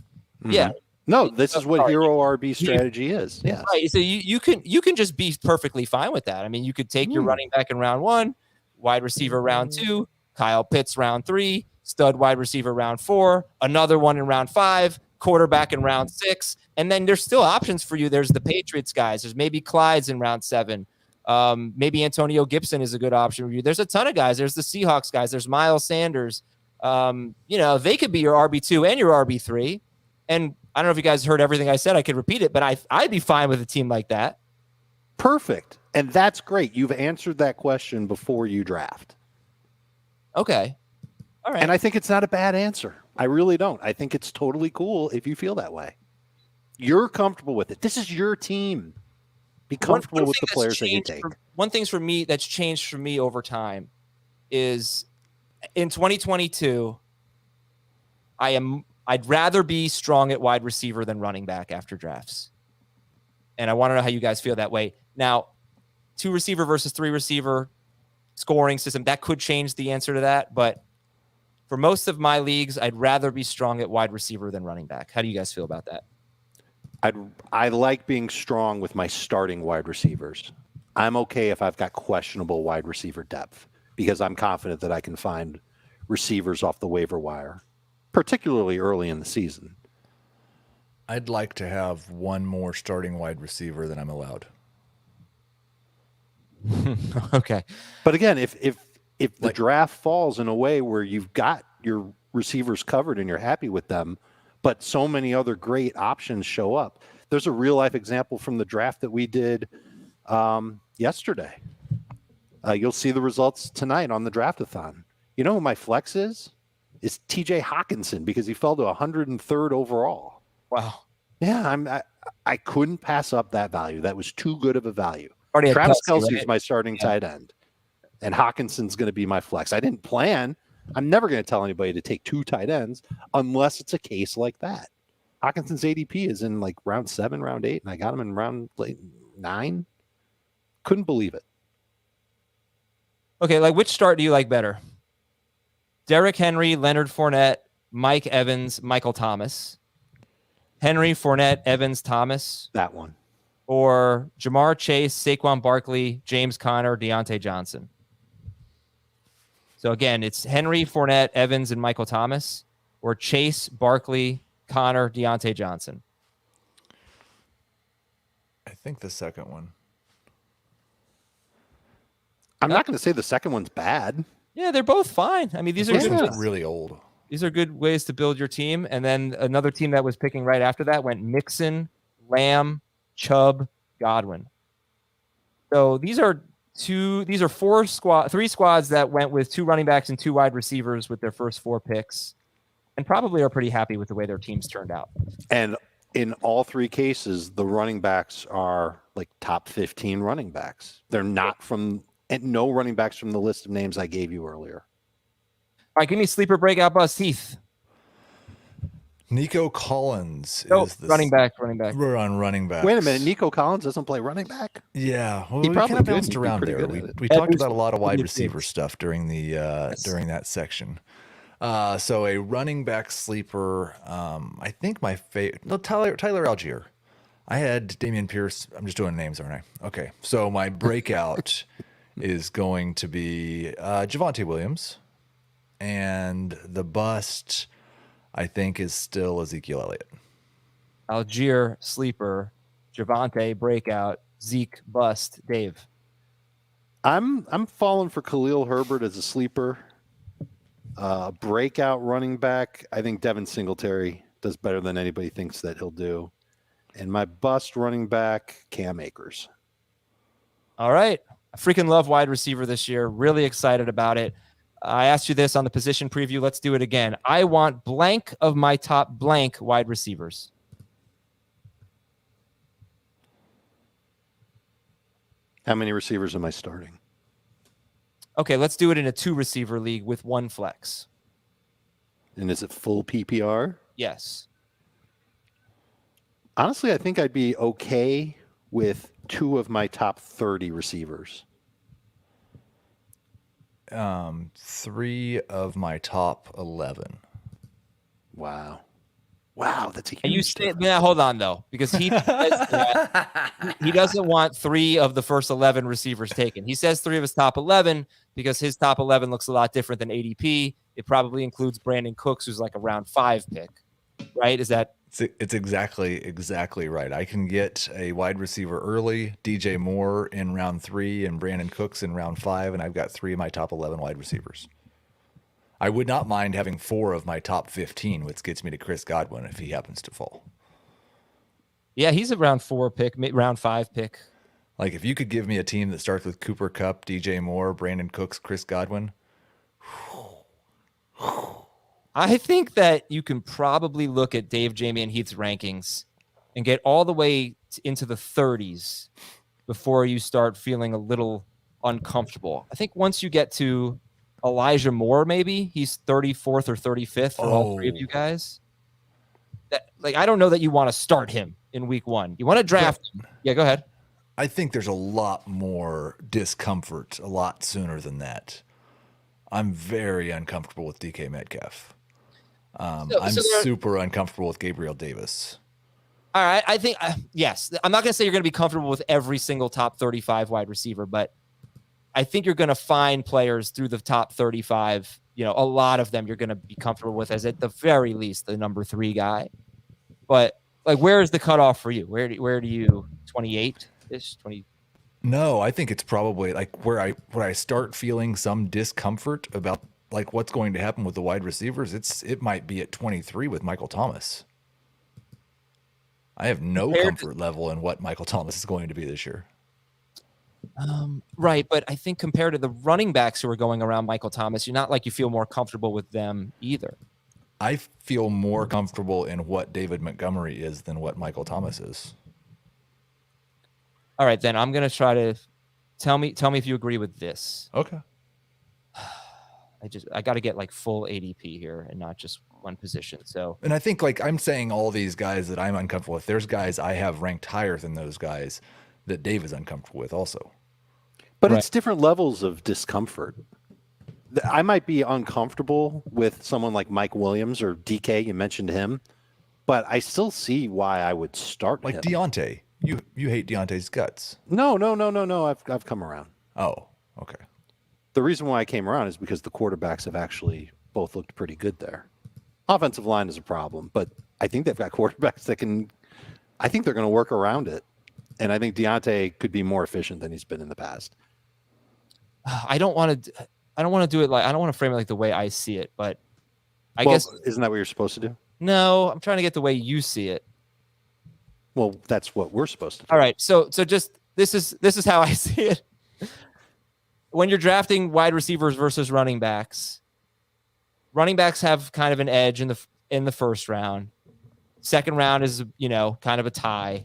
Mm-hmm. Yeah. No, this is what sorry. hero RB strategy is. Yes. Right. So you can just be perfectly fine with that. I mean, you could take your running back in round 1, wide receiver round 2, Kyle Pitts round 3, stud wide receiver round 4, another one in round 5, quarterback in round 6, and then there's still options for you. There's the Patriots guys. There's maybe Clyde's in round 7. Maybe Antonio Gibson is a good option for you. There's a ton of guys. There's the Seahawks guys. There's Miles Sanders. They could be your RB2 and your RB3. And I don't know if you guys heard everything I said. I could repeat it, but I'd be fine with a team like that. Perfect. And that's great. You've answered that question before you draft. Okay. All right. And I think it's not a bad answer. I really don't. I think it's totally cool if you feel that way. You're comfortable with it. This is your team. Be comfortable with the players that you take. One thing for me that's changed for me over time is in 2022, I'd rather be strong at wide receiver than running back after drafts. And I want to know how you guys feel that way. Now, 2 receiver versus 3 receiver scoring system, that could change the answer to that. But for most of my leagues, I'd rather be strong at wide receiver than running back. How do you guys feel about that? I like being strong with my starting wide receivers. I'm okay if I've got questionable wide receiver depth because I'm confident that I can find receivers off the waiver wire, particularly early in the season. I'd like to have one more starting wide receiver than I'm allowed. Okay. But again, if the draft falls in a way where you've got your receivers covered and you're happy with them, but so many other great options show up. There's a real life example from the draft that we did yesterday. You'll see the results tonight on the draftathon. You know who my flex is? It's TJ Hawkinson because he fell to 103rd overall. Wow. Yeah, I couldn't pass up that value. That was too good of a value. Already Travis Kelce, Kelce right? is my starting tight end, and Hawkinson's going to be my flex. I didn't plan. I'm never going to tell anybody to take 2 tight ends unless it's a case like that. Hawkinson's ADP is in like round 7, round 8, and I got him in round 9. Couldn't believe it. Okay, which start do you like better? Derrick Henry, Leonard Fournette, Mike Evans, Michael Thomas. Henry, Fournette, Evans, Thomas. That one. Or Jamar Chase, Saquon Barkley, James Conner, Deontay Johnson. So again, it's Henry, Fournette, Evans, and Michael Thomas, or Chase, Barkley, Conner, Deontay Johnson. I think the second one. I'm not going to say the second one's bad. Yeah, they're both fine. I mean, these are good. Really old. These are good ways to build your team. And then another team that was picking right after that went Mixon, Lamb, Chubb, Godwin. So these are 3 squads that went with 2 running backs and 2 wide receivers with their first 4 picks, and probably are pretty happy with the way their teams turned out. And in all 3 cases, the running backs are like top 15 running backs. They're not no running backs from the list of names I gave you earlier. All right, give me sleeper breakout bust, Heath. Nico Collins is the running back. We're on running back. Wait a minute, Nico Collins doesn't play running back? Yeah, well, he probably kind of bounced around there. We talked about a lot of wide receiver stuff during the during that section. So a running back sleeper. I think my favorite. No, Tyler Algier. I had Dameon Pierce. I'm just doing names, aren't I? Okay. So my breakout is going to be Javonte Williams, and the bust, I think, is still Ezekiel Elliott. Algier, sleeper. Javonte, breakout. Zeke, bust. Dave. I'm falling for Khalil Herbert as a sleeper. Breakout running back. I think Devin Singletary does better than anybody thinks that he'll do. And my bust running back, Cam Akers. All right. I freaking love wide receiver this year. Really excited about it. I asked you this on the position preview. Let's do it again. I want blank of my top blank wide receivers. How many receivers am I starting? Okay, let's do it in a 2-receiver league with 1 flex. And is it full PPR? Yes. Honestly, I think I'd be okay with 2 of my top 30 receivers. 3 of my top 11. Wow. Wow, that's a And you huge say, difference. yeah, hold on though, because he says that he doesn't want 3 of the first 11 receivers taken. He says 3 of his top 11 because his top 11 looks a lot different than ADP. It probably includes Brandin Cooks, who's like a round 5 pick, right? Is that? It's exactly right. I can get a wide receiver early, DJ Moore in round 3 and Brandin Cooks in round 5, and I've got 3 of my top 11 wide receivers. I would not mind having 4 of my top 15, which gets me to Chris Godwin if he happens to fall. Yeah, he's a round 4 pick, round 5 pick. Like if you could give me a team that starts with Cooper Kupp, DJ Moore, Brandin Cooks, Chris Godwin. I think that you can probably look at Dave Jamie and Heath's rankings and get all the way into the 30s before you start feeling a little uncomfortable. I think once you get to Elijah Moore, maybe he's 34th or 35th for all 3 of you guys. I don't know that you want to start him in week 1. You want to draft. Yeah, go ahead. I think there's a lot more discomfort a lot sooner than that. I'm very uncomfortable with DK Metcalf. I'm super uncomfortable with Gabriel Davis. All right. I think, yes, I'm not going to say you're going to be comfortable with every single top 35 wide receiver, but I think you're going to find players through the top 35. A lot of them you're going to be comfortable with as at the very least the number 3 guy. But where is the cutoff for you? Where do you 28-ish, 20? No, I think it's probably where I start feeling some discomfort about what's going to happen with the wide receivers. It might be at 23 with Michael Thomas. I have no comfort level in what Michael Thomas is going to be this year. Right, but I think compared to the running backs who are going around Michael Thomas, you're not you feel more comfortable with them either. I feel more comfortable in what David Montgomery is than what Michael Thomas is. All right, then I'm going to try to tell me if you agree with this. Okay. I got to get full ADP here and not just one position. So, and I think I'm saying all these guys that I'm uncomfortable with, there's guys I have ranked higher than those guys that Dave is uncomfortable with also. But It's different levels of discomfort. I might be uncomfortable with someone like Mike Williams or DK. You mentioned him, but I still see why I would start him. Deontay. You hate Deontay's guts. No. I've come around. Oh, okay. The reason why I came around is because the quarterbacks have actually both looked pretty good there. Offensive line is a problem, but I think they've got quarterbacks that can. I think they're going to work around it, and I think Deontay could be more efficient than he's been in the past. I don't want to do it I don't want to frame it the way I see it, but I guess isn't that what you're supposed to do? No, I'm trying to get the way you see it. Well, that's what we're supposed to do. All right, so just this is how I see it. When you're drafting wide receivers versus running backs have kind of an edge in the first round. Second round is kind of a tie.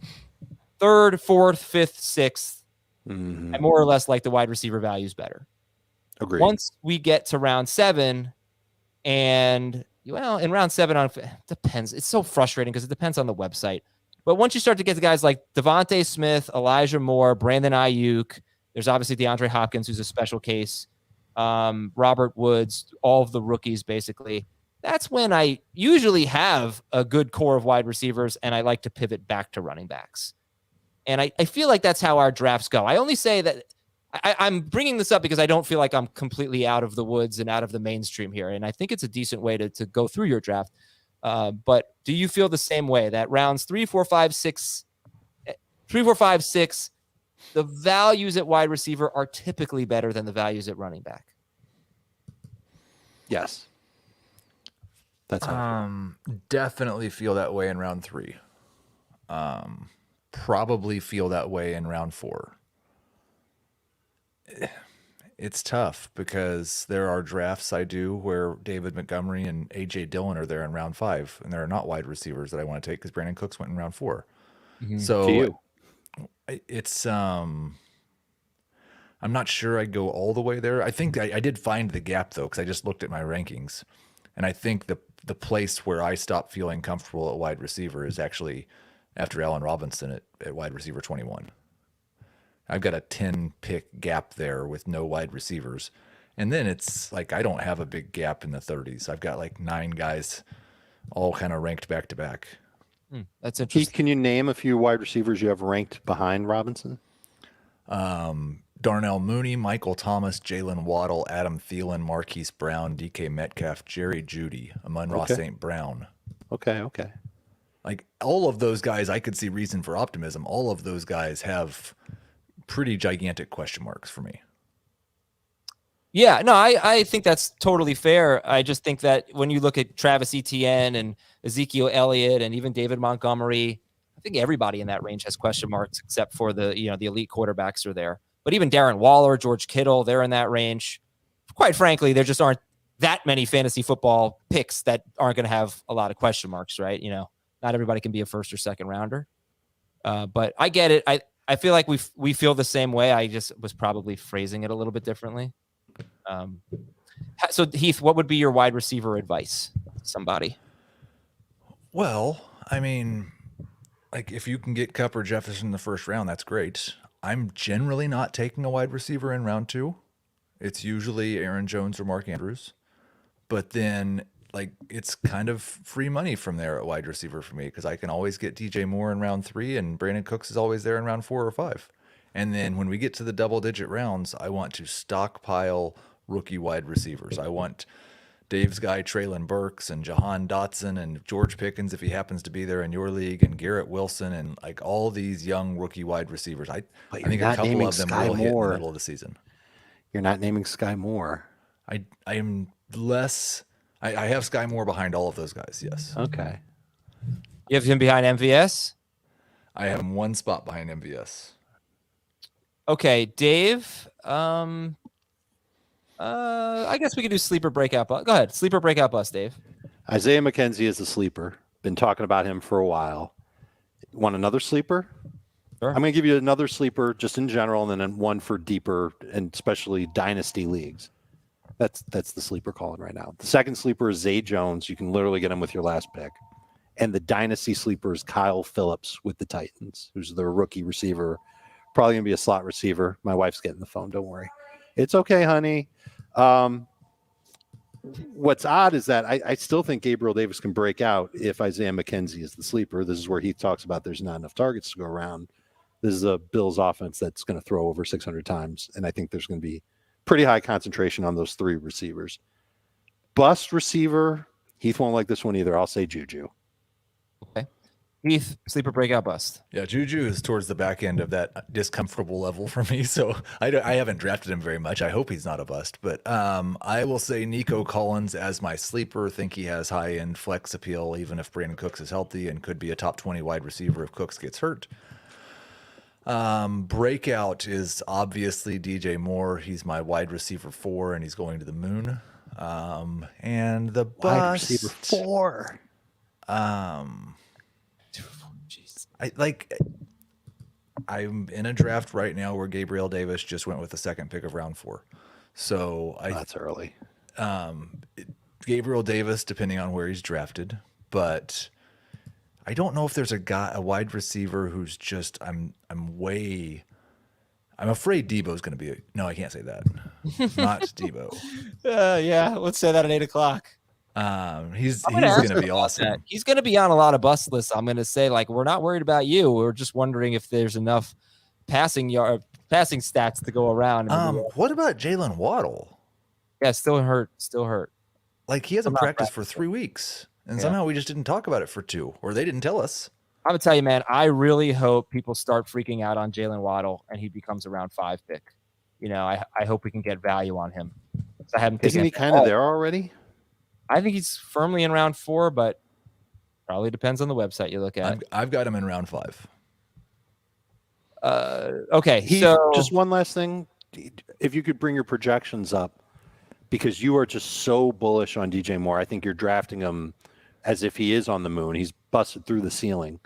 Third, fourth, fifth, sixth, I more or less like the wide receiver values better. Agreed. Once we get to round 7, and in round 7 depends. It's so frustrating because it depends on the website. But once you start to get to guys like Devontae Smith, Elijah Moore, Brandon Ayuk, there's obviously DeAndre Hopkins, who's a special case, Robert Woods, all of the rookies basically. That's when I usually have a good core of wide receivers, and I like to pivot back to running backs. And I feel like that's how our drafts go. I only say that I'm bringing this up because I don't feel like I'm completely out of the woods and out of the mainstream here. And I think it's a decent way to go through your draft. But do you feel the same way that rounds 3, 4, 5, 6, the values at wide receiver are typically better than the values at running back? Yes. That's definitely feel that way in round 3. Probably feel that way in round 4. It's tough because there are drafts I do where David Montgomery and AJ Dillon are there in round 5, and there are not wide receivers that I want to take because Brandin Cooks went in round 4. So it's I'm not sure I'd go all the way there. I think I did find the gap though, because I just looked at my rankings, and I think the place where I stopped feeling comfortable at wide receiver is actually after Allen Robinson at wide receiver 21. I've got a 10-pick gap there with no wide receivers. And then it's I don't have a big gap in the 30s. I've got 9 guys all kind of ranked back to back. That's Keith, interesting. can you name a few wide receivers you have ranked behind Robinson? Darnell Mooney, Michael Thomas, Jalen Waddle, Adam Thielen, Marquise Brown, DK Metcalf, Jerry Jeudy, Amon-Ra St. Brown. Okay. Like all of those guys, I could see reason for optimism. All of those guys have pretty gigantic question marks for me. Yeah, no, I think that's totally fair. I just think that when you look at Travis Etienne and Ezekiel Elliott and even David Montgomery, I think everybody in that range has question marks except for the elite quarterbacks are there. But even Darren Waller, George Kittle, they're in that range. Quite frankly, there just aren't that many fantasy football picks that aren't going to have a lot of question marks, right? Not everybody can be a first or second rounder. But I get it. I feel like we feel the same way. I just was probably phrasing it a little bit differently. So Heath, what would be your wide receiver advice to somebody? Well, I mean, like if you can get Kupp or Jefferson in the first round, that's great. I'm generally not taking a wide receiver in round 2. It's usually Aaron Jones or Mark Andrews. But then like it's kind of free money from there at wide receiver for me because I can always get DJ Moore in round 3 and Brandin Cooks is always there in round 4 or 5. And then when we get to the double-digit rounds, I want to stockpile rookie wide receivers. I want Dave's guy Traylon Burks and Jahan Dotson and George Pickens if he happens to be there in your league and Garrett Wilson and like all these young rookie wide receivers. I think a couple of them will hit in the middle of the season. You're not naming Sky Moore. I am less. I have Sky Moore behind all of those guys. Yes. Okay. You have him behind MVS? I have him one spot behind MVS. Okay, Dave. I guess we could do sleeper breakout bust. Go ahead, sleeper breakout bust, Dave. Isaiah McKenzie is a sleeper. Been talking about him for a while. Want another sleeper? Sure. I'm going to give you another sleeper just in general, and then one for deeper and especially dynasty leagues. That's the sleeper calling right now. The second sleeper is Zay Jones. You can literally get him with your last pick. And the dynasty sleeper is Kyle Phillips with the Titans, who's their rookie receiver. Probably going to be a slot receiver. My wife's getting the phone. Don't worry. It's okay, honey. What's odd is that I still think Gabriel Davis can break out if Isaiah McKenzie is the sleeper. This is where he talks about there's not enough targets to go around. This is a Bills offense that's going to throw over 600 times, and I think there's going to be pretty high concentration on those 3 receivers. Bust receiver, Heath won't like this one either. I'll say Juju. Okay. Heath, sleeper breakout bust. Yeah, Juju is towards the back end of that discomfortable level for me, so I haven't drafted him very much. I hope he's not a bust, but I will say Nico Collins as my sleeper. Think he has high-end flex appeal, even if Brandin Cooks is healthy, and could be a top 20 wide receiver if Cooks gets hurt. Breakout is obviously DJ Moore. He's my wide receiver 4, and he's going to the moon. And the bust, Wide receiver 4. I'm in a draft right now where Gabriel Davis just went with the second pick of round 4. So That's early. Gabriel Davis, depending on where he's drafted, but I don't know if there's a wide receiver who's just I'm afraid Debo's going to be no, I can't say that. Not Debo. Yeah, let's say that at 8:00. He's going to be awesome. He's going to be on a lot of bust lists. I'm going to say, like, we're not worried about you. We're just wondering if there's enough passing stats to go around. What about Jalen Waddle? Yeah, still hurt. Like he hasn't practiced for 3 weeks, and somehow we just didn't talk about it for 2, or they didn't tell us. I'm gonna tell you, man. I really hope people start freaking out on Jalen Waddle and he becomes a round 5 pick. I hope we can get value on him. I haven't. Isn't he kind of there already? I think he's firmly in round 4, but probably depends on the website you look at. I've got him in round 5. Okay, so just one last thing. If you could bring your projections up, because you are just so bullish on DJ Moore. I think you're drafting him as if he is on the moon. He's busted through the ceiling.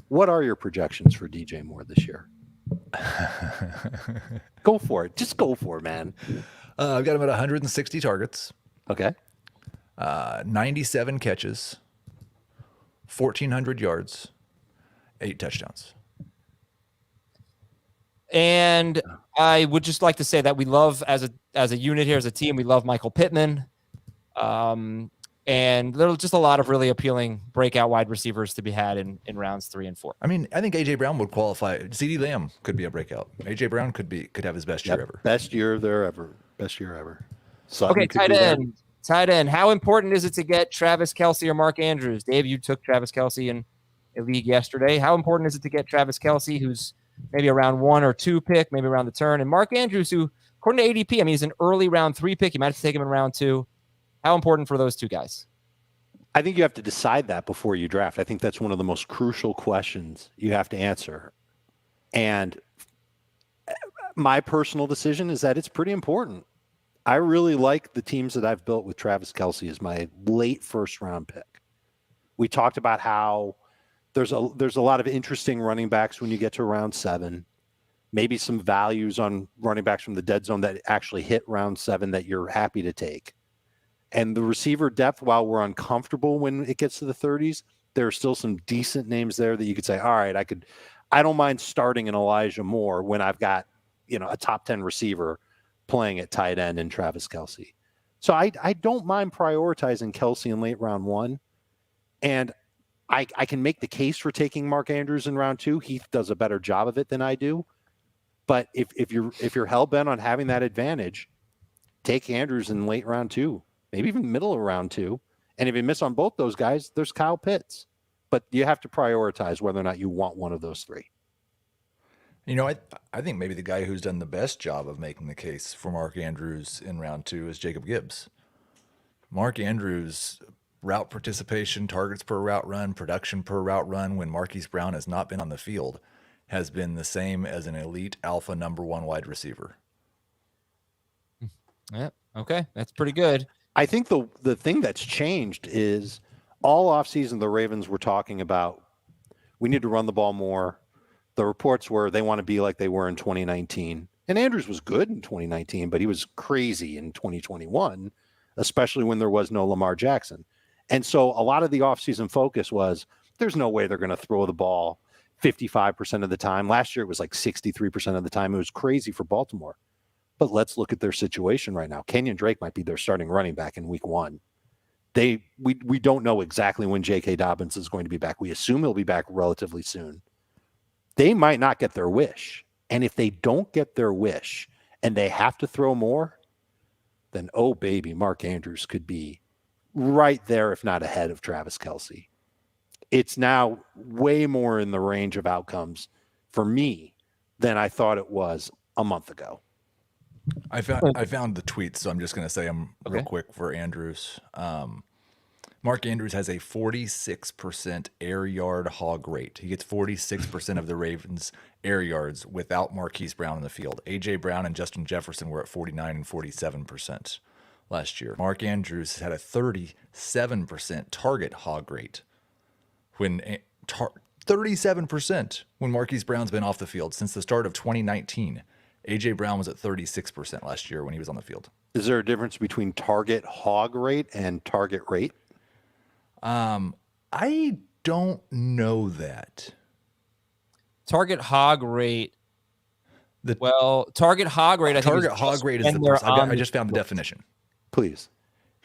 What are your projections for DJ Moore this year? Go for it. Just go for it, man. I've got him at 160 targets. Okay. 97 catches, 1,400 yards, 8 touchdowns. And I would just like to say that we love, as a unit here, as a team, we love Michael Pittman. And And there's just a lot of really appealing breakout wide receivers to be had in rounds 3 and 4. I mean, I think AJ Brown would qualify. CeeDee Lamb could be a breakout. AJ Brown could have his best year ever. Best year ever. Sutton Okay, could be there. tight end. How important is it to get Travis Kelce or Mark Andrews? Dave, you took Travis Kelce in a league yesterday. How important is it to get Travis Kelce, who's maybe a round 1 or 2 pick, maybe around the turn, and Mark Andrews, who, according to ADP, I mean, he's an early round 3 pick. You might have to take him in round 2. How important for those two guys? I think you have to decide that before you draft. I think that's one of the most crucial questions you have to answer. And my personal decision is that it's pretty important. I really like the teams that I've built with Travis Kelce as my late first round pick. We talked about how there's a lot of interesting running backs when you get to round 7. Maybe some values on running backs from the dead zone that actually hit round 7 that you're happy to take. And the receiver depth, while we're uncomfortable when it gets to the 30s, there are still some decent names there that you could say, all right, I don't mind starting an Elijah Moore when I've got, a top 10 receiver playing at tight end in Travis Kelce. So I don't mind prioritizing Kelce in late round 1. And I can make the case for taking Mark Andrews in round 2. He does a better job of it than I do. But if you're hell-bent on having that advantage, take Andrews in late round 2. Maybe even middle of round 2. And if you miss on both those guys, there's Kyle Pitts. But you have to prioritize whether or not you want one of those 3. I think maybe the guy who's done the best job of making the case for Mark Andrews in round 2 is Jacob Gibbs. Mark Andrews' route participation, targets per route run, production per route run when Marquise Brown has not been on the field has been the same as an elite alpha number 1 wide receiver. Yeah, okay. That's pretty good. I think the thing that's changed is all offseason the Ravens were talking about we need to run the ball more. The reports were they want to be like they were in 2019. And Andrews was good in 2019, but he was crazy in 2021, especially when there was no Lamar Jackson. And so a lot of the offseason focus was there's no way they're going to throw the ball 55% of the time. Last year it was like 63% of the time. It was crazy for Baltimore. But let's look at their situation right now. Kenyon Drake might be their starting running back in week 1. We don't know exactly when J.K. Dobbins is going to be back. We assume he'll be back relatively soon. They might not get their wish. And if they don't get their wish and they have to throw more, then, oh, baby, Mark Andrews could be right there, if not ahead of Travis Kelce. It's now way more in the range of outcomes for me than I thought it was a month ago. I found the tweets, so I'm just going to say them real quick for Andrews. Mark Andrews has a 46% air yard hog rate. He gets 46% of the Ravens' air yards without Marquise Brown in the field. A.J. Brown and Justin Jefferson were at 49 and 47% last year. Mark Andrews had a 37% target hog rate when 37% when Marquise Brown's been off the field since the start of 2019. A.J. Brown was at 36% last year when he was on the field. Is there a difference between target hog rate and target rate? I don't know that. Target hog rate. Target hog rate. Target hog rate is I just found the definition. Please.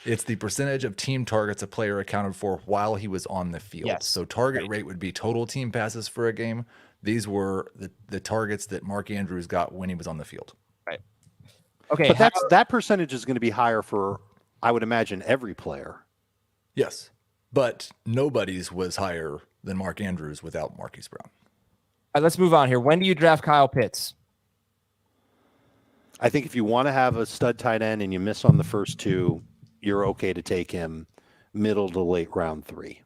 It's the percentage of team targets a player accounted for while he was on the field. Yes. So target rate would be total team passes for a game. These were the targets that Mark Andrews got when he was on the field. Right. Okay. But that percentage is going to be higher for, I would imagine, every player. Yes. But nobody's was higher than Mark Andrews without Marquise Brown. All right, let's move on here. When do you draft Kyle Pitts? I think if you want to have a stud tight end and you miss on the first 2, you're okay to take him middle to late round 3.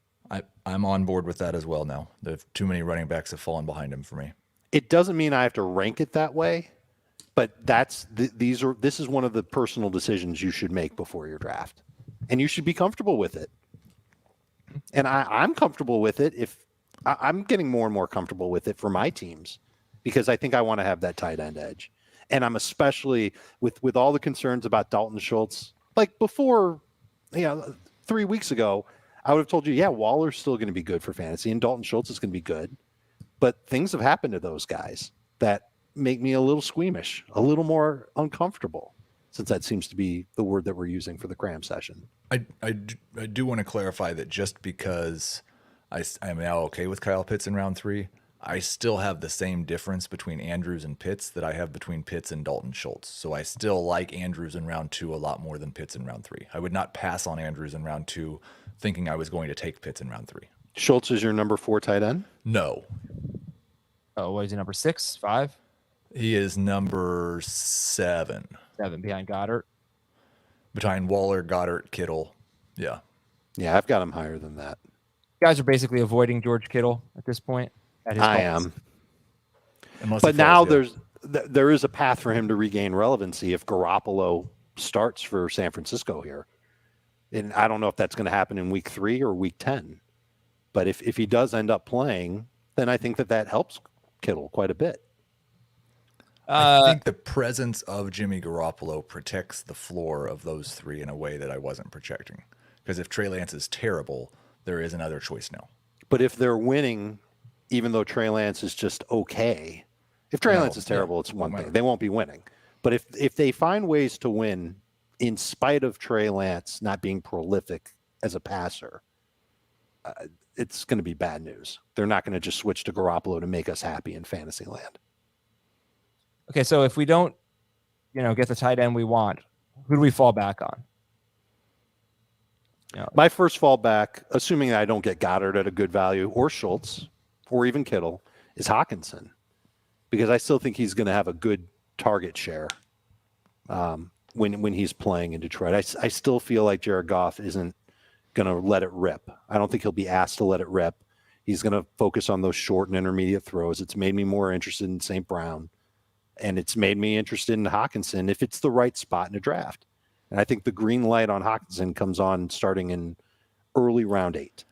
I'm on board with that as well now. Too many running backs have fallen behind him for me. It doesn't mean I have to rank it that way, but this is one of the personal decisions you should make before your draft. And you should be comfortable with it. And I'm comfortable with it if I'm getting more and more comfortable with it for my teams because I think I want to have that tight end edge. And I'm especially with all the concerns about Dalton Schultz. Like before, 3 weeks ago, I would have told you, yeah, Waller's still going to be good for fantasy and Dalton Schultz is going to be good. But things have happened to those guys that make me a little squeamish, a little more uncomfortable, since that seems to be the word that we're using for the Cram session. I do want to clarify that just because I am now okay with Kyle Pitts in round 3, I still have the same difference between Andrews and Pitts that I have between Pitts and Dalton Schultz. So I still like Andrews in round 2 a lot more than Pitts in round 3. I would not pass on Andrews in round 2 thinking I was going to take Pitts in round 3. Schultz is your number 4 tight end? No. Oh, what is he, number 6, 5? He is number 7. 7 behind Goddard. Between Waller, Goddard, Kittle. Yeah. Yeah, I've got him higher than that. You guys are basically avoiding George Kittle at this point. At his I bonus. am. But now there is a path for him to regain relevancy if Garoppolo starts for San Francisco here. And I don't know if that's going to happen in week 3 or week 10. But if he does end up playing, then I think that helps Kittle quite a bit. I think the presence of Jimmy Garoppolo protects the floor of those 3 in a way that I wasn't projecting. Because if Trey Lance is terrible, there is another choice now. But if they're winning, even though Trey Lance is just okay, if Trey Lance is terrible, it's one thing. They won't be winning. But if they find ways to win in spite of Trey Lance not being prolific as a passer, it's going to be bad news. They're not going to just switch to Garoppolo to make us happy in fantasy land. Okay, so if we don't, get the tight end we want, who do we fall back on? My first fallback, assuming I don't get Goddard at a good value, or Schultz, or even Kittle, is Hawkinson, because I still think he's going to have a good target share when he's playing in Detroit. I still feel like Jared Goff isn't going to let it rip. I don't think he'll be asked to let it rip. He's going to focus on those short and intermediate throws. It's made me more interested in St. Brown, and it's made me interested in Hawkinson if it's the right spot in a draft. And I think the green light on Hawkinson comes on starting in early round 8.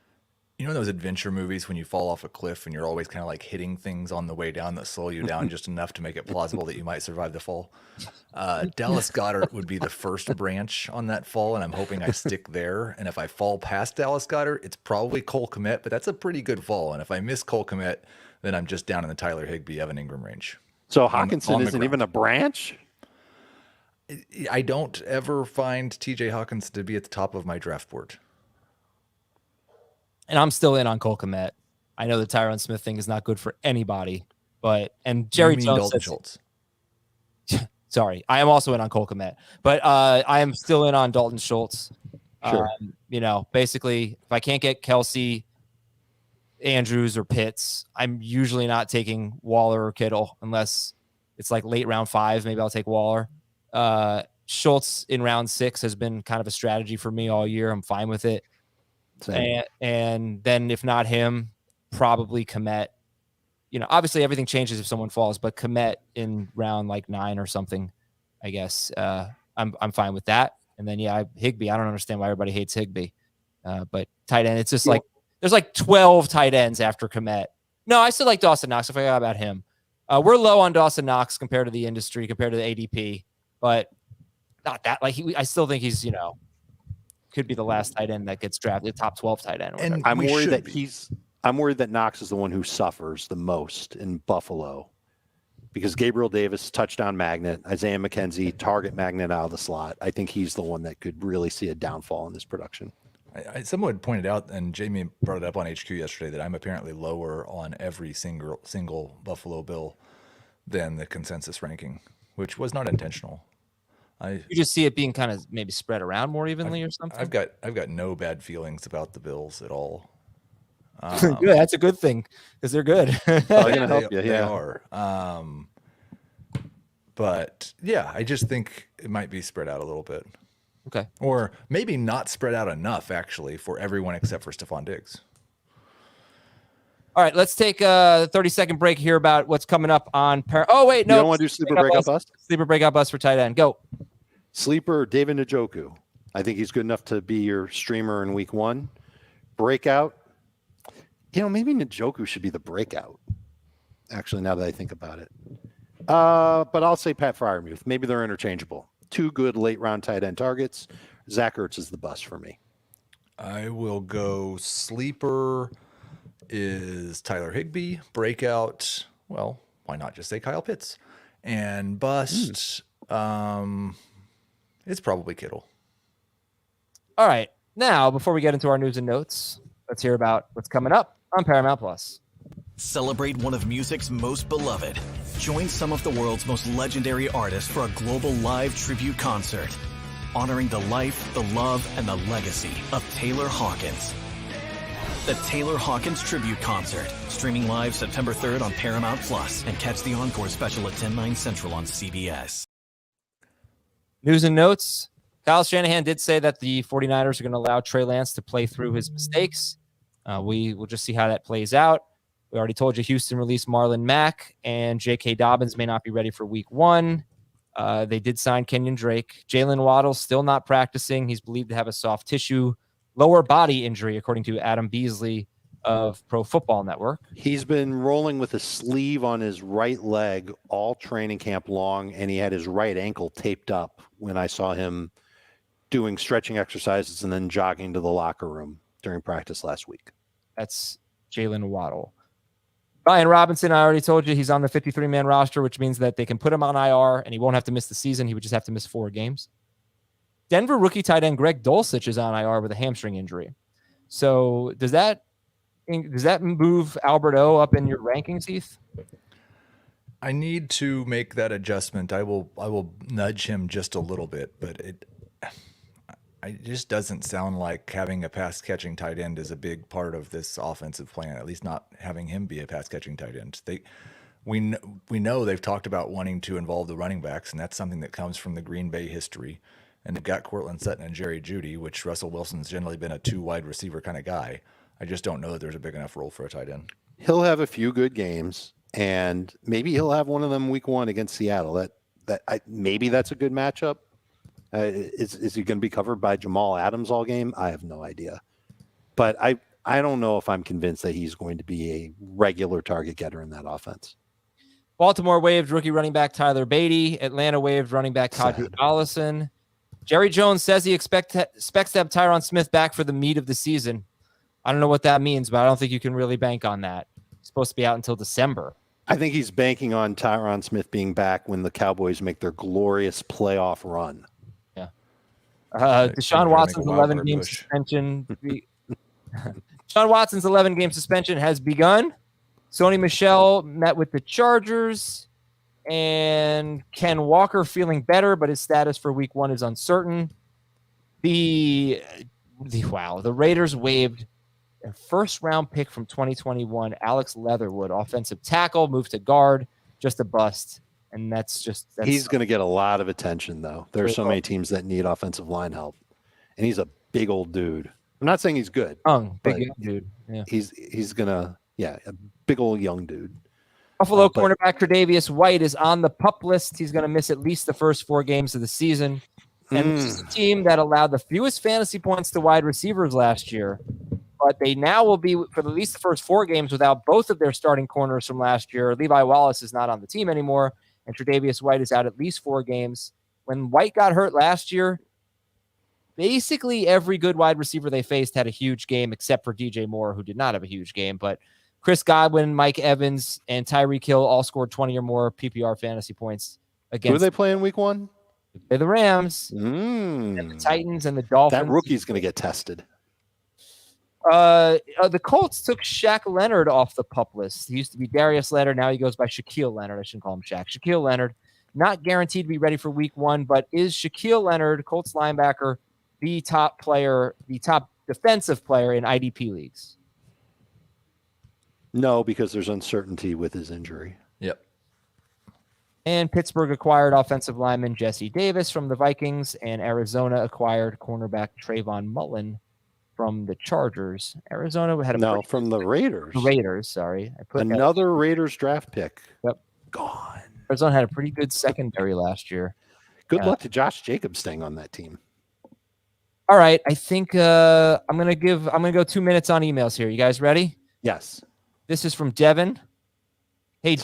You know those adventure movies when you fall off a cliff and you're always kind of like hitting things on the way down that slow you down just enough to make it plausible that you might survive the fall? Dallas Goedert would be the first branch on that fall, and I'm hoping I stick there. And if I fall past Dallas Goedert, it's probably Cole Kmet, but that's a pretty good fall. And if I miss Cole Kmet, then I'm just down in the Tyler Higbee, Evan Ingram range. So Hawkinson isn't even a branch? I don't ever find TJ Hawkins to be at the top of my draft board. And I'm still in on Cole Kmet. I know the Tyron Smith thing is not good for anybody, and Jerry Jones says, Schultz. Sorry, I am also in on Cole Kmet, but I am still in on Dalton Schultz. Sure. Basically, if I can't get Kelce, Andrews, or Pitts, I'm usually not taking Waller or Kittle unless it's like late round 5. Maybe I'll take Waller. Schultz in round 6 has been kind of a strategy for me all year. I'm fine with it. And then if not him, probably Kmet. Obviously everything changes if someone falls, but Kmet in round like 9 or something, I guess. I'm fine with that. And then Higbee. I don't understand why everybody hates Higbee. But tight end, it's just like there's like 12 tight ends after Kmet. No, I still like Dawson Knox. I forgot about him. We're low on Dawson Knox compared to the industry, compared to the ADP, but not that. I still think he's could be the last tight end that gets drafted, top 12 tight end. And I'm worried that Knox is the one who suffers the most in Buffalo, because Gabriel Davis, touchdown magnet, Isaiah McKenzie, target magnet out of the slot. I think he's the one that could really see a downfall in this production. Someone pointed out, and Jamie brought it up on HQ yesterday, that I'm apparently lower on every single Buffalo Bill than the consensus ranking, which was not intentional. You just see it being kind of maybe spread around more evenly or something. I've got no bad feelings about the Bills at all. Good, that's a good thing because they're good. They're gonna help you. They are. But yeah, I just think it might be spread out a little bit. Okay. Or maybe not spread out enough, actually, for everyone except for Stephon Diggs. All right, let's take a 30-second break here about what's coming up on Oh, wait, no. You don't want to do sleeper breakout bust? Sleeper breakout bust for tight end. Go. Sleeper, David Njoku. I think he's good enough to be your streamer in week 1. Breakout. Maybe Njoku should be the breakout, actually, now that I think about it. But I'll say Pat Freiermuth. Maybe they're interchangeable. 2 good late-round tight end targets. Zach Ertz is the bust for me. I will go sleeper is Tyler Higbee. Breakout, well, why not just say Kyle Pitts? And bust, it's probably Kittle. All right. Now, before we get into our news and notes, let's hear about what's coming up on Paramount Plus. Celebrate one of music's most beloved. Join some of the world's most legendary artists for a global live tribute concert, honoring the life, the love, and the legacy of Taylor Hawkins. The Taylor Hawkins Tribute Concert, streaming live September 3rd on Paramount Plus, and catch the encore special at 10/9 Central on CBS. News and notes. Kyle Shanahan did say that the 49ers are going to allow Trey Lance to play through his mistakes. We will just see how that plays out. We already told you Houston released Marlon Mack, and J.K. Dobbins may not be ready for week 1. They did sign Kenyon Drake. Jalen Waddle still not practicing. He's believed to have a soft tissue lower body injury, according to Adam Beasley of Pro Football Network. He's been rolling with a sleeve on his right leg all training camp long, and he had his right ankle taped up when I saw him doing stretching exercises and then jogging to the locker room during practice last week. That's Jalen Waddle. Brian Robinson, I already told you, he's on the 53-man roster, which means that they can put him on IR and he won't have to miss the season. He would just have to miss 4 games. Denver rookie tight end Greg Dulcich is on IR with a hamstring injury. So does that move Albert O up in your rankings, Heath? I need to make that adjustment. I will nudge him just a little bit, but it just doesn't sound like having a pass catching tight end is a big part of this offensive plan. At least not having him be a pass catching tight end. We know they've talked about wanting to involve the running backs, and that's something that comes from the Green Bay history. And they've got Courtland Sutton and Jerry Jeudy, which Russell Wilson's generally been a 2 wide receiver kind of guy. I just don't know that there's a big enough role for a tight end. He'll have a few good games, and maybe he'll have one of them week 1 against Seattle. Maybe that's a good matchup. Is he going to be covered by Jamal Adams all game? I have no idea. But I don't know if I'm convinced that he's going to be a regular target getter in that offense. Baltimore waived rookie running back Tyler Beatty. Atlanta waived running back Kadri Allison. Jerry Jones says he expects to have Tyron Smith back for the meat of the season. I don't know what that means, but I don't think you can really bank on that. He's supposed to be out until December. I think he's banking on Tyron Smith being back when the Cowboys make their glorious playoff run. Yeah. Deshaun Watson's 11-game suspension. Deshaun Watson's 11-game suspension has begun. Sony Michel met with the Chargers. And Ken Walker feeling better, but his status for week 1 is uncertain. The Raiders waived a first-round pick from 2021, Alex Leatherwood, offensive tackle, moved to guard, just a bust. And that's he's going to get a lot of attention, though. There are so many teams that need offensive line help, and he's a big old dude. I'm not saying he's good. Big young dude. Yeah. He's gonna a big old young dude. Buffalo cornerback Tre'Davious White is on the PUP list. He's going to miss at least the first 4 games of the season. And this is a team that allowed the fewest fantasy points to wide receivers last year. But they now will be, for at least the first 4 games, without both of their starting corners from last year. Levi Wallace is not on the team anymore, and Tre'Davious White is out at least 4 games. When White got hurt last year, basically every good wide receiver they faced had a huge game, except for DJ Moore, who did not have a huge game. But Chris Godwin, Mike Evans, and Tyreek Hill all scored 20 or more PPR fantasy points against. Who do they play in week 1? They're the Rams, and the Titans, and the Dolphins. That rookie's going to get tested. The Colts took Shaq Leonard off the PUP list. He used to be Darius Leonard. Now he goes by Shaquille Leonard. I shouldn't call him Shaq. Shaquille Leonard, not guaranteed to be ready for week 1, but is Shaquille Leonard, Colts linebacker, the top defensive player in IDP leagues? No, because there's uncertainty with his injury. Yep. And Pittsburgh acquired offensive lineman Jesse Davis from the Vikings, and Arizona acquired cornerback Trayvon Mullen from the Chargers. Arizona had from the Raiders. The Raiders, sorry. Another Raiders draft pick. Yep. Gone. Arizona had a pretty good secondary last year. Good luck to Josh Jacobs staying on that team. All right, I think I'm gonna go 2 minutes on emails here. You guys ready? Yes. This is from Devin. Hey,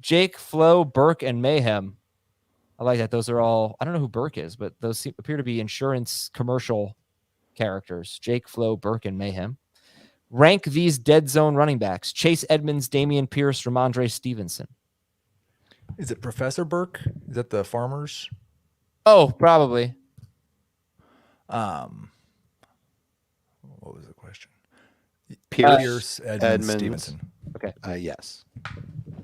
Jake, Flo, Burke, and Mayhem. I like that. Those are all, I don't know who Burke is, but those appear to be insurance commercial characters. Jake, Flo, Burke, and Mayhem. Rank these dead zone running backs: Chase Edmonds, Dameon Pierce, Ramondre Stevenson. Is it Professor Burke? Is that the Farmers? Oh, probably. What was the question? Pierce, Edmonds, Edmonds. Stevenson. Okay. Yes.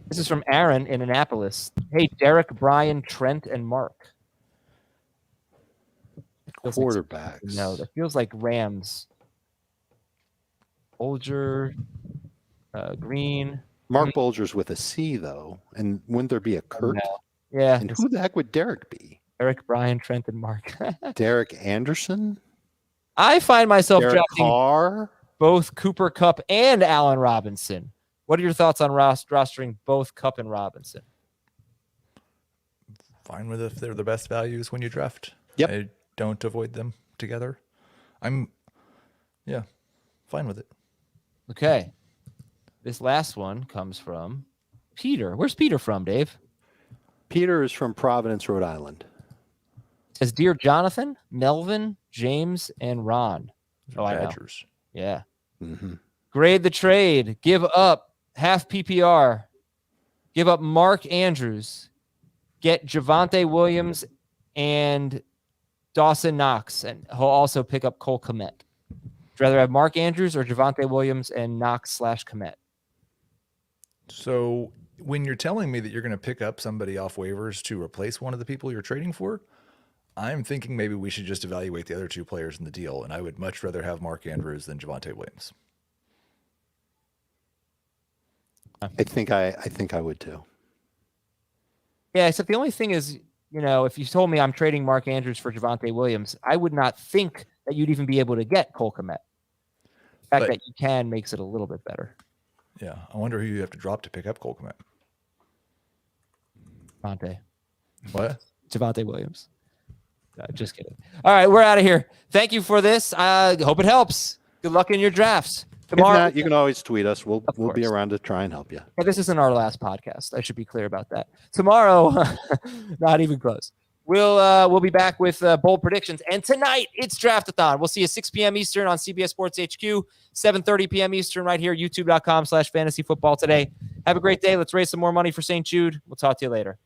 This is from Aaron in Annapolis. Hey, Derek, Brian, Trent, and Mark. Quarterbacks. No, that feels like Rams. Bolger, Green. Mark Bolger's with a C, though. And wouldn't there be a Kurt? No. Yeah. And who the heck would Derek be? Eric, Brian, Trent, and Mark. Derek Anderson? I find myself Derek drafting Carr? both Cooper Kupp and Allen Robinson. What are your thoughts on rostering both Kupp and Robinson? Fine with if they're the best values when you draft. Yep. I don't avoid them together. Fine with it. Okay. This last one comes from Peter. Where's Peter from, Dave? Peter is from Providence, Rhode Island. It says, Dear Jonathan, Melvin, James, and Ron. Oh, I know. Badgers. Yeah. Mm-hmm. Grade the trade. Give up half PPR. Give up Mark Andrews. Get Javonte Williams and Dawson Knox. And he'll also pick up Cole Kmet. Would you rather have Mark Andrews or Javonte Williams and Knox/Kmet? So when you're telling me that you're going to pick up somebody off waivers to replace one of the people you're trading for, I'm thinking maybe we should just evaluate the other two players in the deal, and I would much rather have Mark Andrews than Javonte Williams. I think I would too. Yeah, except the only thing is, if you told me I'm trading Mark Andrews for Javonte Williams, I would not think that you'd even be able to get Cole Kmet. The fact that you can makes it a little bit better. Yeah, I wonder who you have to drop to pick up Cole Kmet. Javonte. What? Javonte Williams. Just kidding. All right, we're out of here. Thank you for this. Hope it helps. Good luck in your drafts. Tomorrow, If not, you can always tweet us. We'll be course. around to try and help you. Yeah, this isn't our last podcast. I should be clear about that. Tomorrow, not even close. We'll be back with bold predictions. And tonight, it's Draftathon. We'll see you 6 p.m. Eastern on CBS Sports HQ, 7:30 p.m. Eastern right here, youtube.com/fantasyfootball today. Have a great day. Let's raise some more money for St. Jude. We'll talk to you later.